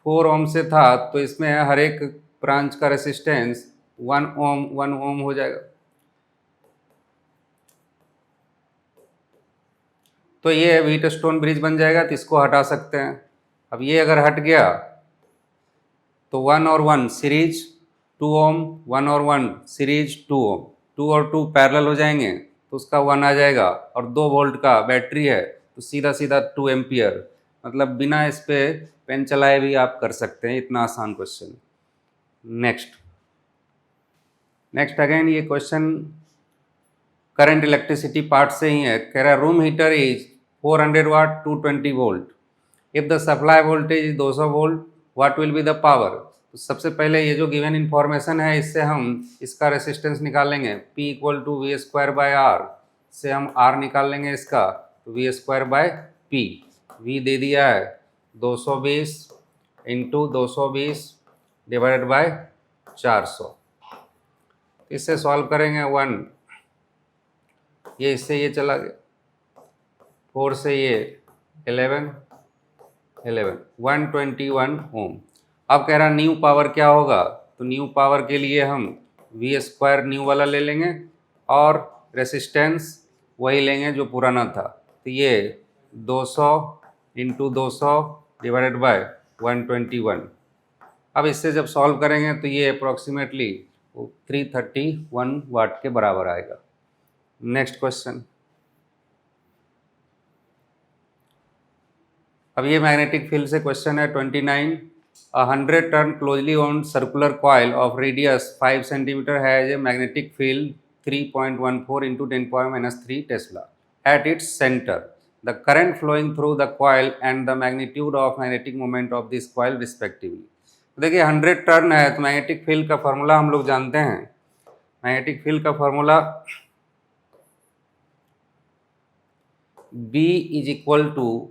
4 ओम से था, तो इसमें हर एक ब्रांच का रेसिस्टेंस 1 ओम हो जाएगा। तो ये व्हीटस्टोन ब्रिज बन जाएगा, तो इसको हटा सकते हैं। अब ये अगर हट गया तो 1 और 1 सीरीज 2 ओम, 1 और 1 सीरीज 2 ओम, 2 और 2 पैरेलल हो जाएंगे तो उसका 1 आ जाएगा, और 2 वोल्ट का बैटरी है तो सीधा सीधा 2 एम्पियर, मतलब बिना इस पे पेन चलाए भी आप कर सकते हैं। इतना आसान क्वेश्चन। नेक्स्ट अगेन ये क्वेश्चन करंट इलेक्ट्रिसिटी पार्ट से ही है। कह रहा है room heater is 400 watt 220 volt, if the supply voltage is 200 volt what will be the power. तो सबसे पहले ये जो गिवन इन्फॉर्मेशन है इससे हम इसका रेसिस्टेंस निकालेंगे, P equal to V square by R, से हम R निकाल लेंगे इसका, तो V square by P, V दे दिया है 220 इंटू 220 डिवाइडेड बाय 400। इससे सॉल्व करेंगे 1, ये इससे ये चला गया, 4 से ये 11 121 ओम। अब कह रहा न्यू पावर क्या होगा, तो न्यू पावर के लिए हम वी स्क्वायर न्यू वाला ले लेंगे और रेसिस्टेंस वही लेंगे जो पुराना था, तो ये 200 इंटू 200 डिवाइडेड बाय 121। अब इससे जब सॉल्व करेंगे तो ये अप्रॉक्सीमेटली 331 वाट के बराबर आएगा। Next question. अब ये मैग्नेटिक फील्ड से क्वेश्चन है 29। 100 turn closely on circular coil of radius 5 centimetre has a magnetic field 3.14 into 10⁻³ Tesla at its center. The current flowing through the coil and the magnitude of magnetic moment of this coil respectively. तो देखिए 100 टर्न है तो मैग्नेटिक फील्ड का फॉर्मूला हम लोग जानते हैं। मैग्नेटिक फील्ड का formula B is equal to,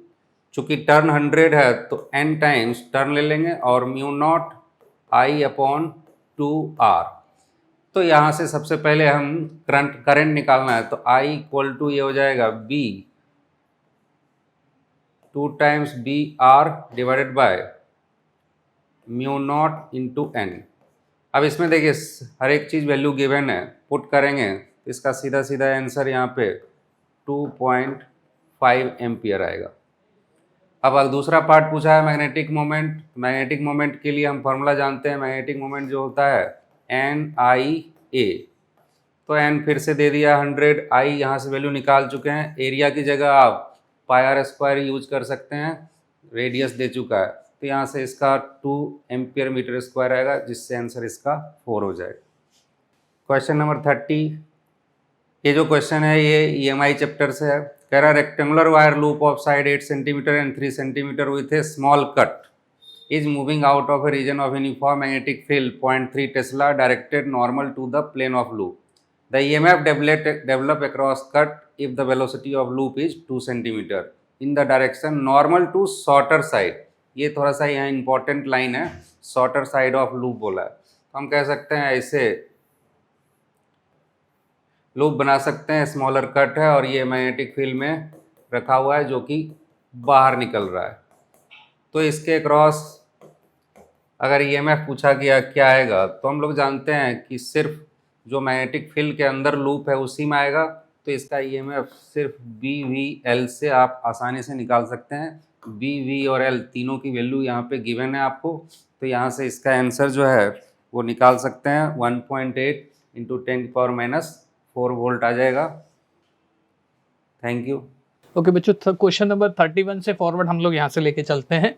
चूँकि टर्न 100 है तो n टाइम्स टर्न ले लेंगे और mu naught I upon 2R। तो यहाँ से सबसे पहले हम करंट निकालना है, तो I इक्वल टू ये हो जाएगा B 2 times BR divided by mu naught into n। अब इसमें देखिए हर एक चीज़ वैल्यू गिवन है, पुट करेंगे तो इसका सीधा सीधा आंसर यहाँ पे 2.5 एम्पियर आएगा। अब दूसरा पार्ट पूछा है मैग्नेटिक मोमेंट। मैग्नेटिक मोमेंट के लिए हम फार्मूला जानते हैं, मैग्नेटिक मोमेंट जो होता है NIA, तो n फिर से दे दिया 100, I यहाँ से वैल्यू निकाल चुके हैं। एरिया की जगह आप पाई स्क्वायर यूज कर सकते हैं, रेडियस दे चुका है, तो यहाँ से इसका 2 एम्पियर मीटर स्क्वायर आएगा, जिससे आंसर इसका 4 हो जाएगा। Question number 30। ये जो क्वेश्चन है ये EMI चैप्टर से है। कह रहा rectangular wire loop of side 8 centimetre and 3 centimetre with A small cut is moving out of a region of uniform magnetic field 0.3 Tesla directed normal to the plane of loop. The EMF develop across cut if the velocity of loop is 2 centimeter in the direction normal to shorter side. ये थोड़ा सा यहाँ इंपॉर्टेंट लाइन है, शॉर्टर साइड ऑफ लूप बोला है, तो हम कह सकते हैं ऐसे लूप बना सकते हैं, स्मॉलर कट है और ये मैग्नेटिक फील्ड में रखा हुआ है जो कि बाहर निकल रहा है। तो इसके क्रॉस अगर EMF पूछा गया क्या आएगा, तो हम लोग जानते हैं कि सिर्फ जो मैग्नेटिक फील्ड के अंदर लूप है उसी में आएगा, तो इसका EMF सिर्फ BVL से आप आसानी से निकाल सकते हैं। BV और L तीनों की वैल्यू यहाँ पे गिवन है आपको, तो यहाँ से इसका आंसर जो है वो निकाल सकते हैं। 1.8 इंटू 10⁻⁴ वोल्ट आ जाएगा। Thank you. ओके बच्चों, क्वेश्चन नंबर 31 से फॉरवर्ड हम लोग यहाँ से लेके चलते हैं।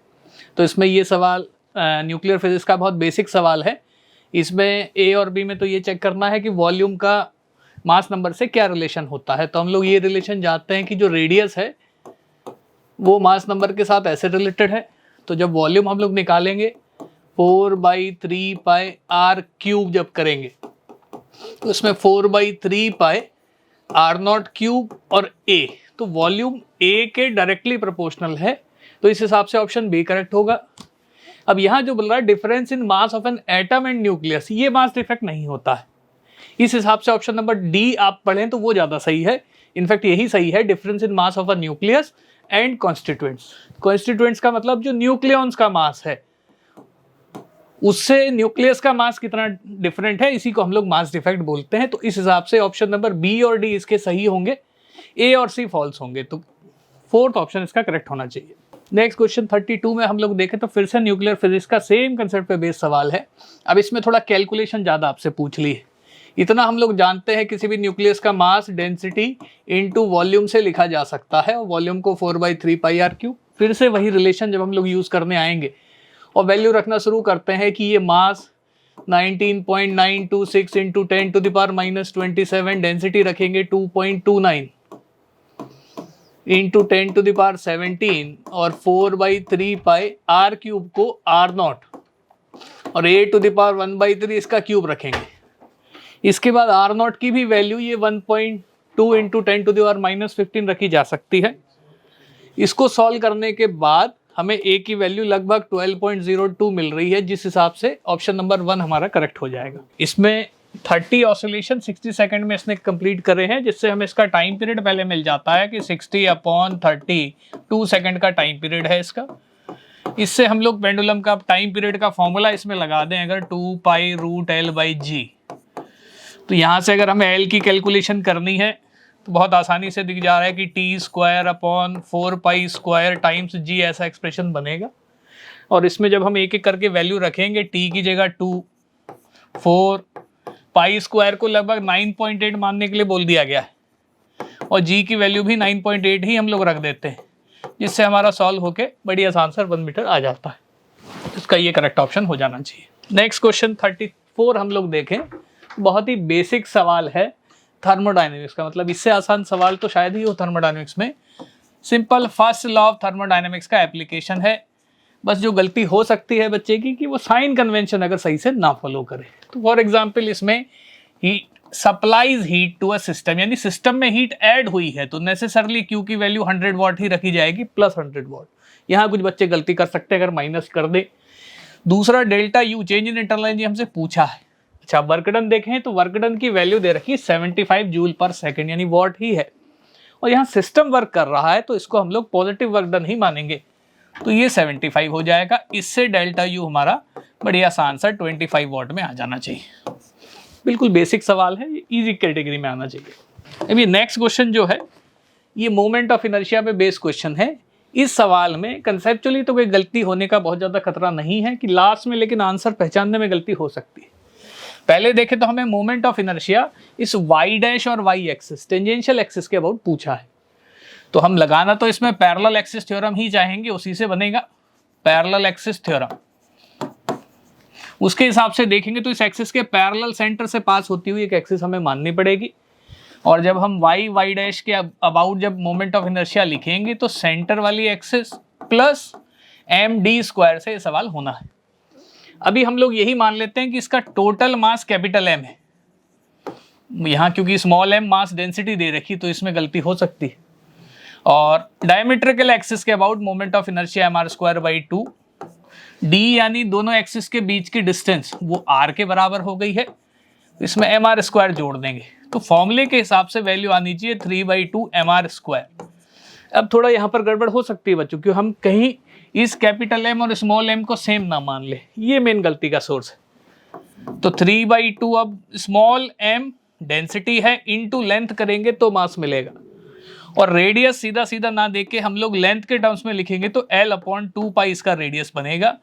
तो इसमें ये सवाल न्यूक्लियर फिजिक्स का बहुत बेसिक सवाल है। इसमें A और B में तो ये चेक करना है कि वॉल्यूम का मास नंबर से क्या रिलेशन होता है। तो हम लोग ये रिलेशन जानते हैं कि जो रेडियस है वो मास नंबर के साथ ऐसे रिलेटेड है। तो जब वॉल्यूम हम लोग निकालेंगे 4/3 पाई R क्यूब जब करेंगे तो इसमें 4/3 पाई R0 क्यूब और A, तो वॉल्यूम A के डायरेक्टली प्रोपोर्शनल है, तो इस हिसाब से ऑप्शन बी करेक्ट होगा। अब यहाँ जो बोल रहा है difference in mass of an atom and nucleus, ये मास डिफेक्ट नहीं होता है, इस हिसाब से ऑप्शन नंबर डी आप पढ़ें तो वो ज़्यादा सही है। इनफैक्ट यही सही है, difference in mass of a nucleus and constituents. Constituents का मतलब जो न्यूक्लियॉन्स का मास है उससे न्यूक्लियस का मास कितना डिफरेंट है, इसी को हम लोग मास डिफेक्ट बोलते हैं। तो इस हिसाब से ऑप्शन नंबर बी और डी इसके सही होंगे, ए और सी फॉल्स होंगे। तो फोर्थ ऑप्शन इसका करेक्ट होना चाहिए। नेक्स्ट क्वेश्चन 32 में हम लोग देखें तो फिर से न्यूक्लियर फिजिक्स का सेम कंसेप्ट पे बेस्ड सवाल है। अब इसमें थोड़ा कैलकुलेशन ज़्यादा आपसे पूछ ली है। इतना हम लोग जानते हैं किसी भी न्यूक्लियस का मास डेंसिटी इनटू वॉल्यूम से लिखा जा सकता है, और वॉल्यूम को 4/3πr3। फिर से वही रिलेशन जब हम लोग यूज़ करने आएंगे और वैल्यू रखना शुरू करते हैं कि ये मास 19.926 इंटू 10⁻⁻27, डेंसिटी रखेंगे 2.29 इंटू 10⁻17 और 4/3πr³ को r0 और 8⁻1/3 इसका क्यूब रखेंगे। इसके बाद r0 की भी वैल्यू ये 1.2 इंटू 10⁻⁻15 रखी जा सकती है। इसको सॉल्व करने के बाद हमें a की वैल्यू लगभग 12.02 मिल रही है, जिस हिसाब से ऑप्शन नंबर 1 हमारा करेक्ट हो जाएगा। इसमें 30 ऑसिलेशन 60 सेकंड में इसने कंप्लीट करे हैं, जिससे हमें इसका टाइम पीरियड पहले मिल जाता है कि 60/30 2 सेकंड का टाइम पीरियड है इसका। इससे हम लोग पेंडुलम का टाइम पीरियड का फॉर्मूला इसमें लगा दें अगर 2π√L/g, तो यहाँ से अगर हमें L की कैलकुलेशन करनी है तो बहुत आसानी से दिख जा रहा है कि T²/4π² टाइम्स g ऐसा एक्सप्रेशन बनेगा। और इसमें जब हम एक एक करके वैल्यू रखेंगे, T की जगह 2, 4, π² को लगभग 9.8 मानने के लिए बोल दिया गया है, और g की वैल्यू भी 9.8 ही हम लोग रख देते हैं, जिससे हमारा सॉल्व होके बढ़िया आंसर 1 मीटर आ जाता है। इसका ये करेक्ट ऑप्शन हो जाना चाहिए। नेक्स्ट क्वेश्चन 34 हम लोग देखें, बहुत ही बेसिक सवाल है थर्मोडायनेमिक्स का, मतलब इससे आसान सवाल तो शायद ही हो थर्मोडायनेमिक्स में। Simple first law of thermodynamics का एप्लीकेशन है। बस जो गलती हो सकती है बच्चे की कि वो साइन कन्वेंशन अगर सही से ना फॉलो करे। तो फॉर एग्जांपल इसमें heat supplies heat to a system, यानी सिस्टम में हीट ऐड हुई है तो नेसेसरली क्यू की वैल्यू 100 वाट ही रखी जाएगी प्लस 100 वाट। यहाँ कुछ बच्चे गलती कर सकते हैं अगर माइनस कर दे। दूसरा delta U change in internal energy हमसे पूछा है। अच्छा, वर्क डन देखें तो वर्क डन की वैल्यू दे रखी है 75 जूल पर सेकेंड, यानी वॉट ही है, और यहाँ सिस्टम वर्क कर रहा है तो इसको हम लोग पॉजिटिव वर्क डन ही मानेंगे, तो ये 75 हो जाएगा। इससे डेल्टा यू हमारा बढ़िया सा आंसर 25 वाट में आ जाना चाहिए। बिल्कुल बेसिक सवाल है, इजी कैटेगरी में आना चाहिए। अभी नेक्स्ट क्वेश्चन जो है ये मोमेंट ऑफ इनर्शिया पे बेस्ड क्वेश्चन है। इस सवाल में कंसेप्चुअली तो कोई गलती होने का बहुत ज़्यादा खतरा नहीं है कि लास्ट में, लेकिन आंसर पहचानने में गलती हो सकती है। पहले देखें तो हमें मोमेंट ऑफ इनर्शिया इस वाई डैश और वाई एक्सिस टेंजेंशियल एक्सिस के अबाउट पूछा है, तो हम लगाना तो इसमें पैरेलल एक्सिस थ्योरम ही चाहेंगे, उसी से बनेगा पैरेलल एक्सिस थ्योरम। उसके हिसाब से देखेंगे तो इस एक्सिस के पैरेलल सेंटर से पास होती हुई एक एक्सिस हमें माननी पड़ेगी, और जब हम वाई डैश के अबाउट जब मोमेंट ऑफ इनर्शिया लिखेंगे तो सेंटर वाली एक्सिस प्लस md² से ये सवाल होना है। अभी हम लोग यही मान लेते हैं कि इसका टोटल मास कैपिटल M है। यहाँ क्योंकि स्मॉल m मास डेंसिटी दे रखी तो इसमें गलती हो सकती है। और डायमेट्रिकल एक्सिस के about moment of inertia mr²/2, d यानी दोनों एक्सिस के बीच की डिस्टेंस वो r के बराबर हो गई है, इसमें mr² जोड़ देंगे तो फॉर्मूले के हिसाब से वैल्यू आनी चाहिए 3/2 mr²। अब थोड़ा यहाँ पर गड़बड़ हो सकती है बच्चों, क्योंकि हम कहीं इस कैपिटल M और स्मॉल m को सेम ना मान ले, ये मेन गलती का सोर्स है। तो 3/2 अब स्मॉल m डेंसिटी है इनटू लेंथ करेंगे तो मास मिलेगा, और रेडियस सीधा सीधा ना देके हम लोग लेंथ के टर्म्स में लिखेंगे तो L/2π इसका रेडियस बनेगा।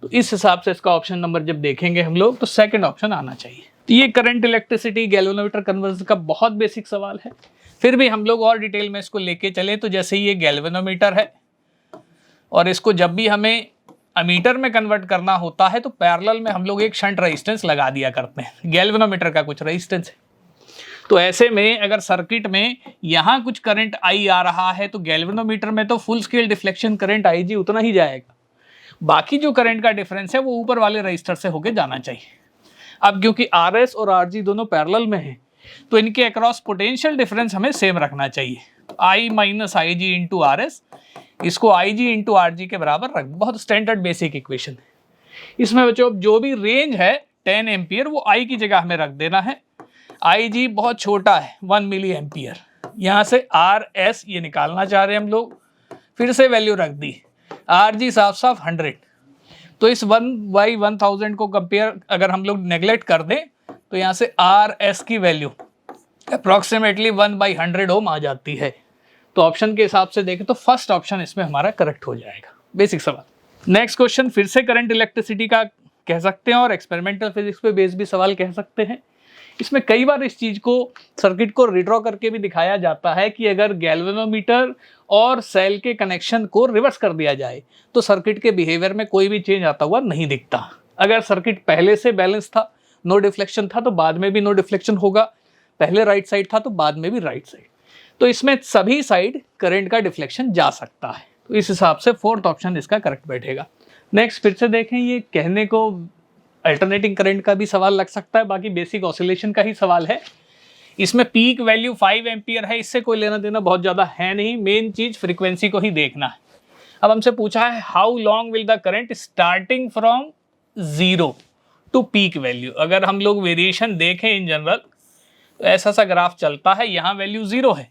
तो इस हिसाब से इसका ऑप्शन नंबर जब देखेंगे हम लोग तो सेकंड ऑप्शन आना चाहिए। तो ये करंट इलेक्ट्रिसिटी गैल्वेनोमीटर कन्वर्जन का बहुत बेसिक सवाल है, फिर भी हम लोग और डिटेल में इसको लेके चले तो जैसे ये गैल्वेनोमीटर है और इसको जब भी हमें अमीटर में कन्वर्ट करना होता है तो पैरेलल में हम लोग एक शंट रेजिस्टेंस लगा दिया करते हैं। गैल्वेनोमीटर का कुछ रेजिस्टेंस है, तो ऐसे में अगर सर्किट में यहाँ कुछ करंट आई आ रहा है तो गैल्वेनोमीटर में तो full scale deflection current IG उतना ही जाएगा, बाकी जो करंट का डिफरेंस है वो ऊपर वाले रजिस्टर से होके जाना चाहिए। अब क्योंकि RS और RG दोनों पैरेलल में हैं तो इनके अक्रॉस पोटेंशियल डिफरेंस हमें सेम रखना चाहिए, I - IG इंटू RS, इसको IG इंटू RG के बराबर रख। बहुत स्टैंडर्ड बेसिक इक्वेशन है। इसमें बच्चों जो भी रेंज है 10 एम्पियर वो I की जगह हमें रख देना है। IG बहुत छोटा है 1 मिली एम्पियर, यहाँ से RS ये निकालना चाह रहे हैं हम लोग, फिर से वैल्यू रख दी, RG साफ साफ 100। तो इस 1/1000 को कंपेयर अगर हम लोग नेगलेक्ट कर दें तो यहाँ से RS की वैल्यू अप्रॉक्सीमेटली 1/100 ओम आ जाती है। तो ऑप्शन के हिसाब से देखें तो फर्स्ट ऑप्शन इसमें हमारा करेक्ट हो जाएगा। बेसिक सवाल। नेक्स्ट क्वेश्चन फिर से करंट इलेक्ट्रिसिटी का कह सकते हैं और एक्सपेरिमेंटल फिजिक्स पे बेस भी सवाल कह सकते हैं। इसमें कई बार इस चीज़ को सर्किट को रिड्रॉ करके भी दिखाया जाता है कि अगर गैल्वेनोमीटर और सेल के कनेक्शन को रिवर्स कर दिया जाए तो सर्किट के बिहेवियर में कोई भी चेंज आता हुआ नहीं दिखता। अगर सर्किट पहले से बैलेंस था, नो डिफ्लेक्शन था, तो बाद में भी नो डिफ्लेक्शन होगा। पहले राइट साइड था तो बाद में भी राइट साइड। तो इसमें सभी साइड करंट का डिफ्लेक्शन जा सकता है। तो इस हिसाब से फोर्थ ऑप्शन इसका करेक्ट बैठेगा। नेक्स्ट फिर से देखें, ये कहने को अल्टरनेटिंग करंट का भी सवाल लग सकता है, बाकी बेसिक ऑसिलेशन का ही सवाल है। इसमें पीक वैल्यू 5 एम्पियर है, इससे कोई लेना देना बहुत ज़्यादा है नहीं। मेन चीज़ फ्रीक्वेंसी को ही देखना है। अब हमसे पूछा है how long will the current starting from 0 to peak value. अगर हम लोग वेरिएशन देखें इन जनरल तो ऐसा सा ग्राफ चलता है, यहाँ वैल्यू 0 है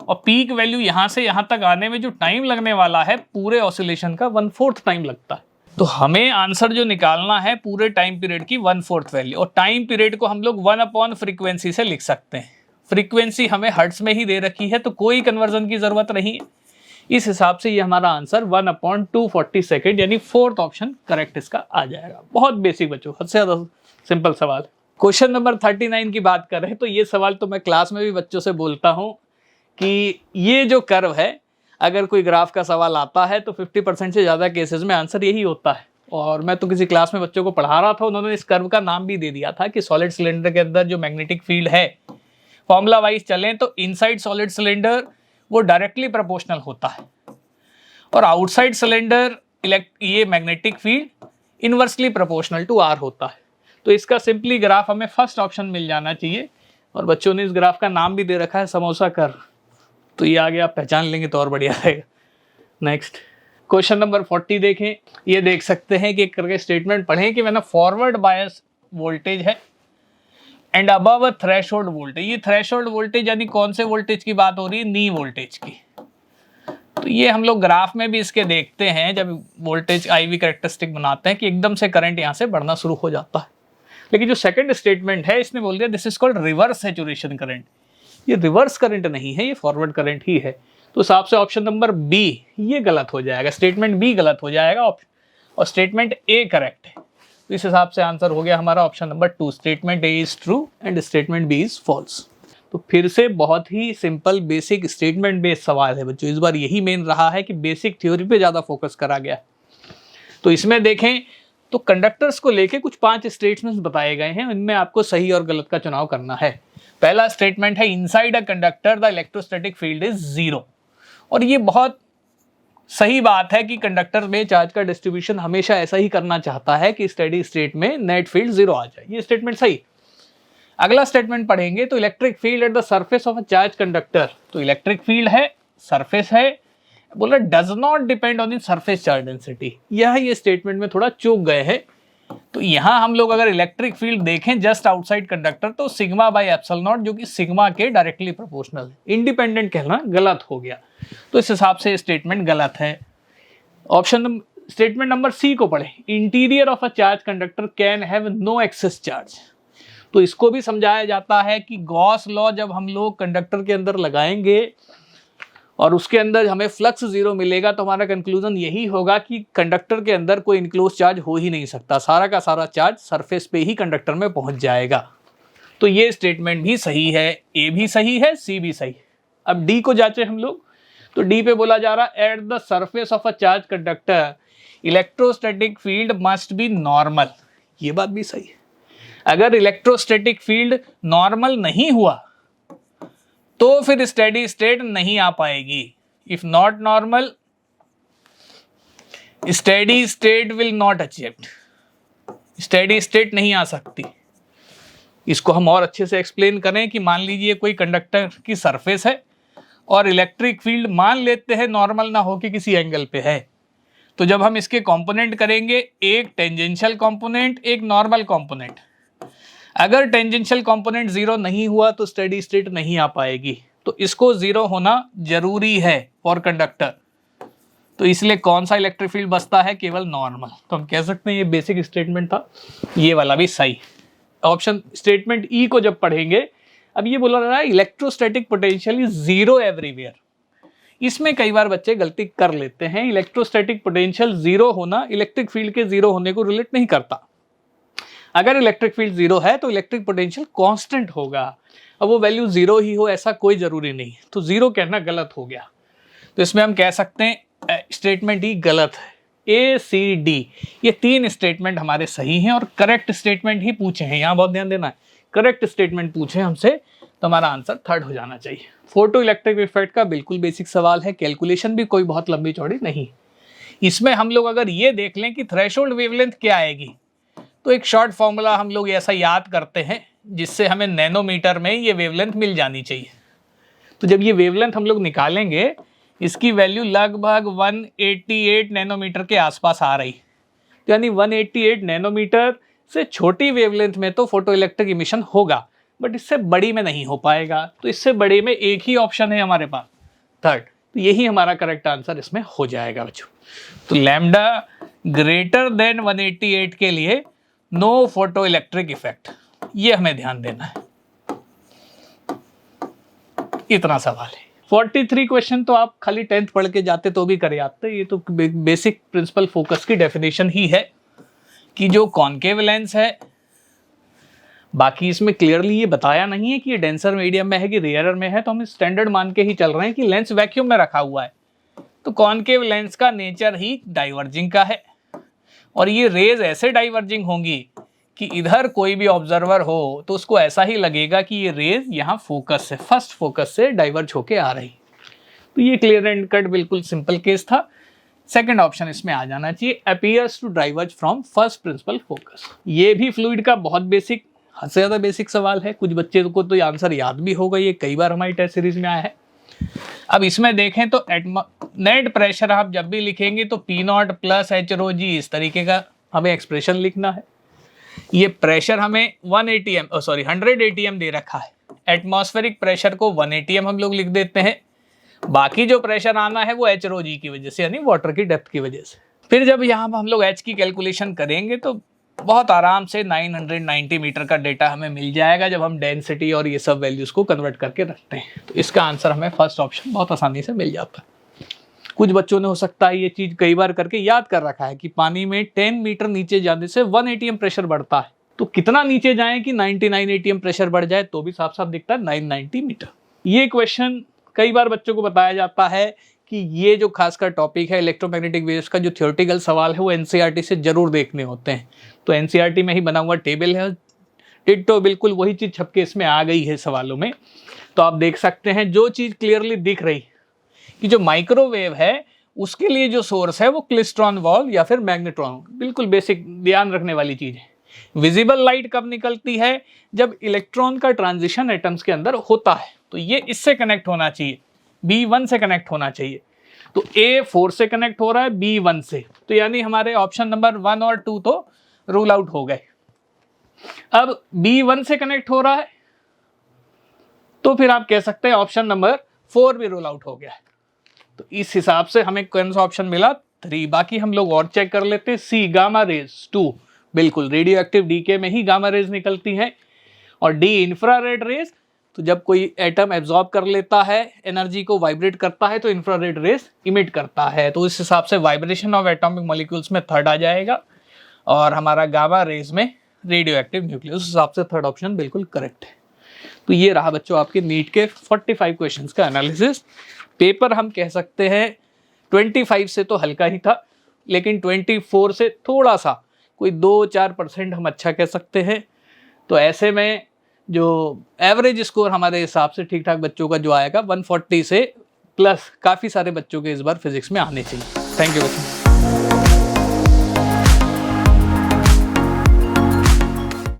और पीक वैल्यू यहाँ से यहाँ तक आने में जो टाइम लगने वाला है पूरे ऑसिलेशन का 1/4 टाइम लगता है। तो हमें आंसर जो निकालना है पूरे टाइम पीरियड की 1/4 वैल्यू, और टाइम पीरियड को हम लोग 1 फ्रीक्वेंसी से लिख सकते हैं। फ्रीक्वेंसी हमें हर्ट्ज में ही दे रखी है तो कोई कन्वर्जन की ज़रूरत नहीं है। इस हिसाब से ये हमारा आंसर 1/240 सेकेंड यानी फोर्थ ऑप्शन करेक्ट इसका आ जाएगा। बहुत बेसिक बच्चों, हद से ज़्यादा सिंपल सवाल। क्वेश्चन नंबर 39 की बात करें तो ये सवाल तो मैं क्लास में भी बच्चों से बोलता हूँ कि ये जो कर्व है, अगर कोई ग्राफ का सवाल आता है तो 50% से ज़्यादा केसेस में आंसर यही होता है। और मैं तो किसी क्लास में बच्चों को पढ़ा रहा था, उन्होंने इस कर्व का नाम भी दे दिया था कि सॉलिड सिलेंडर के अंदर जो मैग्नेटिक फील्ड है, फॉर्मूला वाइज चलें तो इनसाइड सॉलिड सिलेंडर वो डायरेक्टली प्रोपोर्शनल होता है और आउटसाइड सिलेंडर ये magnetic field inversely proportional to R होता है। तो इसका सिंपली ग्राफ हमें फर्स्ट ऑप्शन मिल जाना चाहिए। और बच्चों ने इस ग्राफ का नाम भी दे रखा है समोसा कर्व, तो ये आगे आप पहचान लेंगे तो और बढ़िया रहेगा। नेक्स्ट क्वेश्चन नंबर 40 देखें। ये देख सकते हैं कि एक करके स्टेटमेंट पढ़ें कि मैंने फॉरवर्ड बायस वोल्टेज है and above a threshold voltage. ये थ्रेशोल्ड वोल्टेज यानी कौन से वोल्टेज की बात हो रही है? नी वोल्टेज की। तो ये हम लोग ग्राफ में भी इसके देखते हैं जब वोल्टेज IV कैरेक्टरिस्टिक बनाते हैं कि एकदम से करंट यहाँ से बढ़ना शुरू हो जाता है। लेकिन जो सेकंड स्टेटमेंट है इसने बोल दिया this is called reverse saturation current. ये रिवर्स करंट नहीं है, ये फॉरवर्ड करंट ही है। तो हिसाब से ऑप्शन नंबर B ये गलत हो जाएगा, स्टेटमेंट B गलत हो जाएगा और स्टेटमेंट A करेक्ट है। तो इस हिसाब से आंसर हो गया हमारा option number 2, statement A is true and statement B is false. तो फिर से बहुत ही सिंपल बेसिक स्टेटमेंट बेस्ड सवाल है बच्चों। इस बार यही मेन रहा है कि बेसिक थ्योरी पे ज़्यादा फोकस करा गया। तो इसमें देखें तो कंडक्टर्स को लेके कुछ 5 स्टेटमेंट्स बताए गए हैं, इनमें आपको सही और गलत का चुनाव करना है। पहला स्टेटमेंट है inside a conductor the electrostatic field is 0। और ये बहुत सही बात है कि कंडक्टर में चार्ज का डिस्ट्रीब्यूशन हमेशा ऐसा ही करना चाहता है कि स्टेडी स्टेट में नेट फील्ड 0 आ जाए। ये स्टेटमेंट सही। अगला स्टेटमेंट पढ़ेंगे तो electric field at the surface of a charge conductor. तो इलेक्ट्रिक फील्ड है, सरफेस है, बोला does not depend on the surface charge density. ये स्टेटमेंट में थोड़ा चूक गए हैं। तो यहाँ हम लोग अगर इलेक्ट्रिक फील्ड देखें जस्ट आउटसाइड कंडक्टर तो सिग्मा बाई एप्सिलॉन नॉट जो कि सिग्मा के डायरेक्टली प्रोपोर्शनल है। इंडिपेंडेंट कहना गलत हो गया, तो इस हिसाब से स्टेटमेंट गलत है। ऑप्शन स्टेटमेंट नंबर C को पढ़े, interior of a charge conductor can have no excess charge. तो इसको भी समझाया जाता है कि गॉस लॉ जब हम लोग कंडक्टर के अंदर लगाएंगे और उसके अंदर हमें फ्लक्स 0 मिलेगा तो हमारा कंक्लूजन यही होगा कि कंडक्टर के अंदर कोई इनक्लोज चार्ज हो ही नहीं सकता, सारा का सारा चार्ज सरफेस पे ही कंडक्टर में पहुंच जाएगा। तो ये स्टेटमेंट भी सही है, A भी सही है, C भी सही है। अब D को जांचे हम लोग तो D पे बोला जा रहा है at the surface of a charge conductor electrostatic field must be normal. ये बात भी सही है। अगर इलेक्ट्रोस्टैटिक फील्ड नॉर्मल नहीं हुआ तो फिर स्टेडी स्टेट नहीं आ पाएगी। If not normal steady state will not achieve. Steady state नहीं आ सकती। इसको हम और अच्छे से एक्सप्लेन करें कि मान लीजिए कोई कंडक्टर की सरफेस है और इलेक्ट्रिक फील्ड मान लेते हैं नॉर्मल ना हो कि किसी एंगल पे है, तो जब हम इसके कंपोनेंट करेंगे एक टेंजेंशियल कंपोनेंट एक नॉर्मल कंपोनेंट। अगर टेंजेंशियल कंपोनेंट 0 नहीं हुआ तो स्टेडी स्टेट नहीं आ पाएगी, तो इसको 0 होना जरूरी है फॉर कंडक्टर। तो इसलिए कौन सा इलेक्ट्रिक फील्ड बचता है? केवल नॉर्मल। तो हम कह सकते हैं ये बेसिक स्टेटमेंट था, ये वाला भी सही। ऑप्शन स्टेटमेंट E को जब पढ़ेंगे, अब ये बोला रहा है इलेक्ट्रोस्टैटिक पोटेंशियल इज 0 एवरीवेयर। इसमें कई बार बच्चे गलती कर लेते हैं। इलेक्ट्रोस्टैटिक पोटेंशियल जीरो होना इलेक्ट्रिक फील्ड के जीरो होने को रिलेट नहीं करता। अगर इलेक्ट्रिक फील्ड जीरो है तो इलेक्ट्रिक पोटेंशियल कांस्टेंट होगा। अब वो वैल्यू जीरो ही हो ऐसा कोई जरूरी नहीं, तो जीरो कहना गलत हो गया। तो इसमें हम कह सकते हैं स्टेटमेंट ही गलत है। ए सी डी ये 3 स्टेटमेंट हमारे सही हैं और करेक्ट स्टेटमेंट ही पूछे हैं, यहाँ बहुत ध्यान देना है। करेक्ट स्टेटमेंट पूछे हमसे तो हमारा आंसर 3rd हो जाना चाहिए। फोटो इलेक्ट्रिक इफेक्ट का बिल्कुल बेसिक सवाल है, कैलकुलेशन भी कोई बहुत लंबी चौड़ी नहीं। इसमें हम लोग अगर ये देख लें कि थ्रेशोल्ड वेवलेंथ क्या आएगी, तो एक शॉर्ट फॉर्मूला हम लोग ऐसा याद करते हैं जिससे हमें नैनोमीटर में ये वेवलेंथ मिल जानी चाहिए। तो जब ये वेवलेंथ हम लोग निकालेंगे, इसकी वैल्यू लगभग 188 नैनोमीटर के आसपास आ रही, तो यानी 188 नैनोमीटर से छोटी वेवलेंथ में तो फोटो इलेक्ट्रिक इमिशन होगा, बट इससे बड़ी में नहीं हो पाएगा। तो इससे बड़े में एक ही ऑप्शन है हमारे पास, 3rd। तो यही हमारा करेक्ट आंसर इसमें हो जाएगा बच्चों। तो लैम्डा ग्रेटर देन 188 के लिए नो फोटो इलेक्ट्रिक इफेक्ट, ये हमें ध्यान देना है। इतना सवाल है। 43 क्वेश्चन तो आप खाली 10th पढ़ के जाते तो भी करे आते। ये तो बेसिक प्रिंसिपल फोकस की डेफिनेशन ही है कि जो कॉनकेव लेंस है, बाकी इसमें क्लियरली ये बताया नहीं है कि ये डेंसर मीडियम में है कि रेयरर में है, तो हम स्टैंडर्ड मान के ही चल रहे हैं कि लेंस वैक्यूम में रखा हुआ है। तो कॉनकेव लेंस का नेचर ही डाइवर्जिंग का है, और ये रेज ऐसे डाइवर्जिंग होंगी कि इधर कोई भी ऑब्जर्वर हो तो उसको ऐसा ही लगेगा कि ये रेज यहाँ फोकस से, फर्स्ट फोकस से डाइवर्ज होके आ रही। तो ये क्लियर एंड कट बिल्कुल सिंपल केस था। सेकंड ऑप्शन इसमें आ जाना चाहिए, appears to diverge from first principal focus. ये भी फ्लूइड का बहुत बेसिक, हद से ज़्यादा बेसिक सवाल है। कुछ बच्चे को तो ये आंसर याद भी होगा, ये कई बार हमारी टेस्ट सीरीज में आया है। अब इसमें देखें तो नेट प्रेशर आप जब भी लिखेंगे तो P0 प्लस HROG इस तरीके का हमें एक्सप्रेशन लिखना है। ये प्रेशर हमें 100 ATM दे रखा है। एटमॉस्फेरिक प्रेशर को 1 ATM हम लोग लिख देते हैं। बाकी जो प्रेशर आना है वो HROG की वजह से, यानी वाटर की डेप्थ की वजह से। फिर जब यहाँ हम लोग H की कैलकुलेशन करेंगे तो बहुत आराम से 990 मीटर का डेटा हमें मिल जाएगा जब हम डेंसिटी और ये सब वैल्यूज को कन्वर्ट करके रखते हैं। तो इसका आंसर हमें फर्स्ट ऑप्शन बहुत आसानी से मिल जाता है। कुछ बच्चों ने हो सकता है ये चीज़ कई बार करके याद कर रखा है कि पानी में 10 मीटर नीचे जाने से 1 ATM प्रेशर बढ़ता है। तो कितना नीचे जाए कि 99 ATM प्रेशर बढ़ जाए, तो भी साफ साफ दिखता है 990 मीटर। ये क्वेश्चन कई बार बच्चों को बताया जाता है कि ये जो खासकर टॉपिक है इलेक्ट्रोमैग्नेटिक वेव्स का, जो थ्योरेटिकल सवाल है वो NCERT से जरूर देखने होते हैं। तो NCERT में ही बना हुआ टेबल है, डिट्टो बिल्कुल वही चीज़ छपके इसमें आ गई है सवालों में। तो आप देख सकते हैं जो चीज़ क्लियरली दिख रही कि जो माइक्रोवेव है उसके लिए जो सोर्स है वो क्लिस्ट्रॉन बॉल या फिर मैग्नेट्रॉन, बिल्कुल बेसिक ध्यान रखने वाली चीज़ है। विजिबल लाइट कब निकलती है? जब इलेक्ट्रॉन का ट्रांजिशन एटम्स के अंदर होता है। तो ये इससे कनेक्ट होना चाहिए, B1 से कनेक्ट होना चाहिए। तो A4 से कनेक्ट हो रहा है B1 से, तो यानी हमारे ऑप्शन नंबर 1 और 2 तो रूल आउट हो गए। अब B1 से कनेक्ट हो रहा है तो फिर आप कह सकते हैं ऑप्शन नंबर 4 भी रूल आउट हो गया है। तो इस हिसाब से हमें कौन सा ऑप्शन मिला? 3। बाकी हम लोग और चेक कर लेते हैं। C गामा रेज 2, बिल्कुल रेडियो एक्टिव डीके में ही गामा रेज निकलती हैं। और D इंफ्रारेड रेज, तो जब कोई एटम एब्जॉर्ब कर लेता है एनर्जी को, वाइब्रेट करता है, तो इंफ्रारेड रेज इमिट करता है। तो इस हिसाब से वाइब्रेशन ऑफ एटॉमिक मॉलिक्यूल्स में 3rd आ जाएगा। और हमारा गामा रेज में रेडियो एक्टिव न्यूक्लियस, उस हिसाब से 3rd ऑप्शन बिल्कुल करेक्ट है। तो ये रहा बच्चों आपके नीट के 45 क्वेश्चंस का एनालिसिस। पेपर हम कह सकते हैं 25 से तो हल्का ही था, लेकिन 24 से थोड़ा सा कोई 2-4% हम अच्छा कह सकते हैं। तो ऐसे में जो एवरेज स्कोर हमारे हिसाब से ठीक ठाक बच्चों का जो आएगा 140 से प्लस काफ़ी सारे बच्चों के इस बार फिजिक्स में आने चाहिए। थैंक यू बच्चों।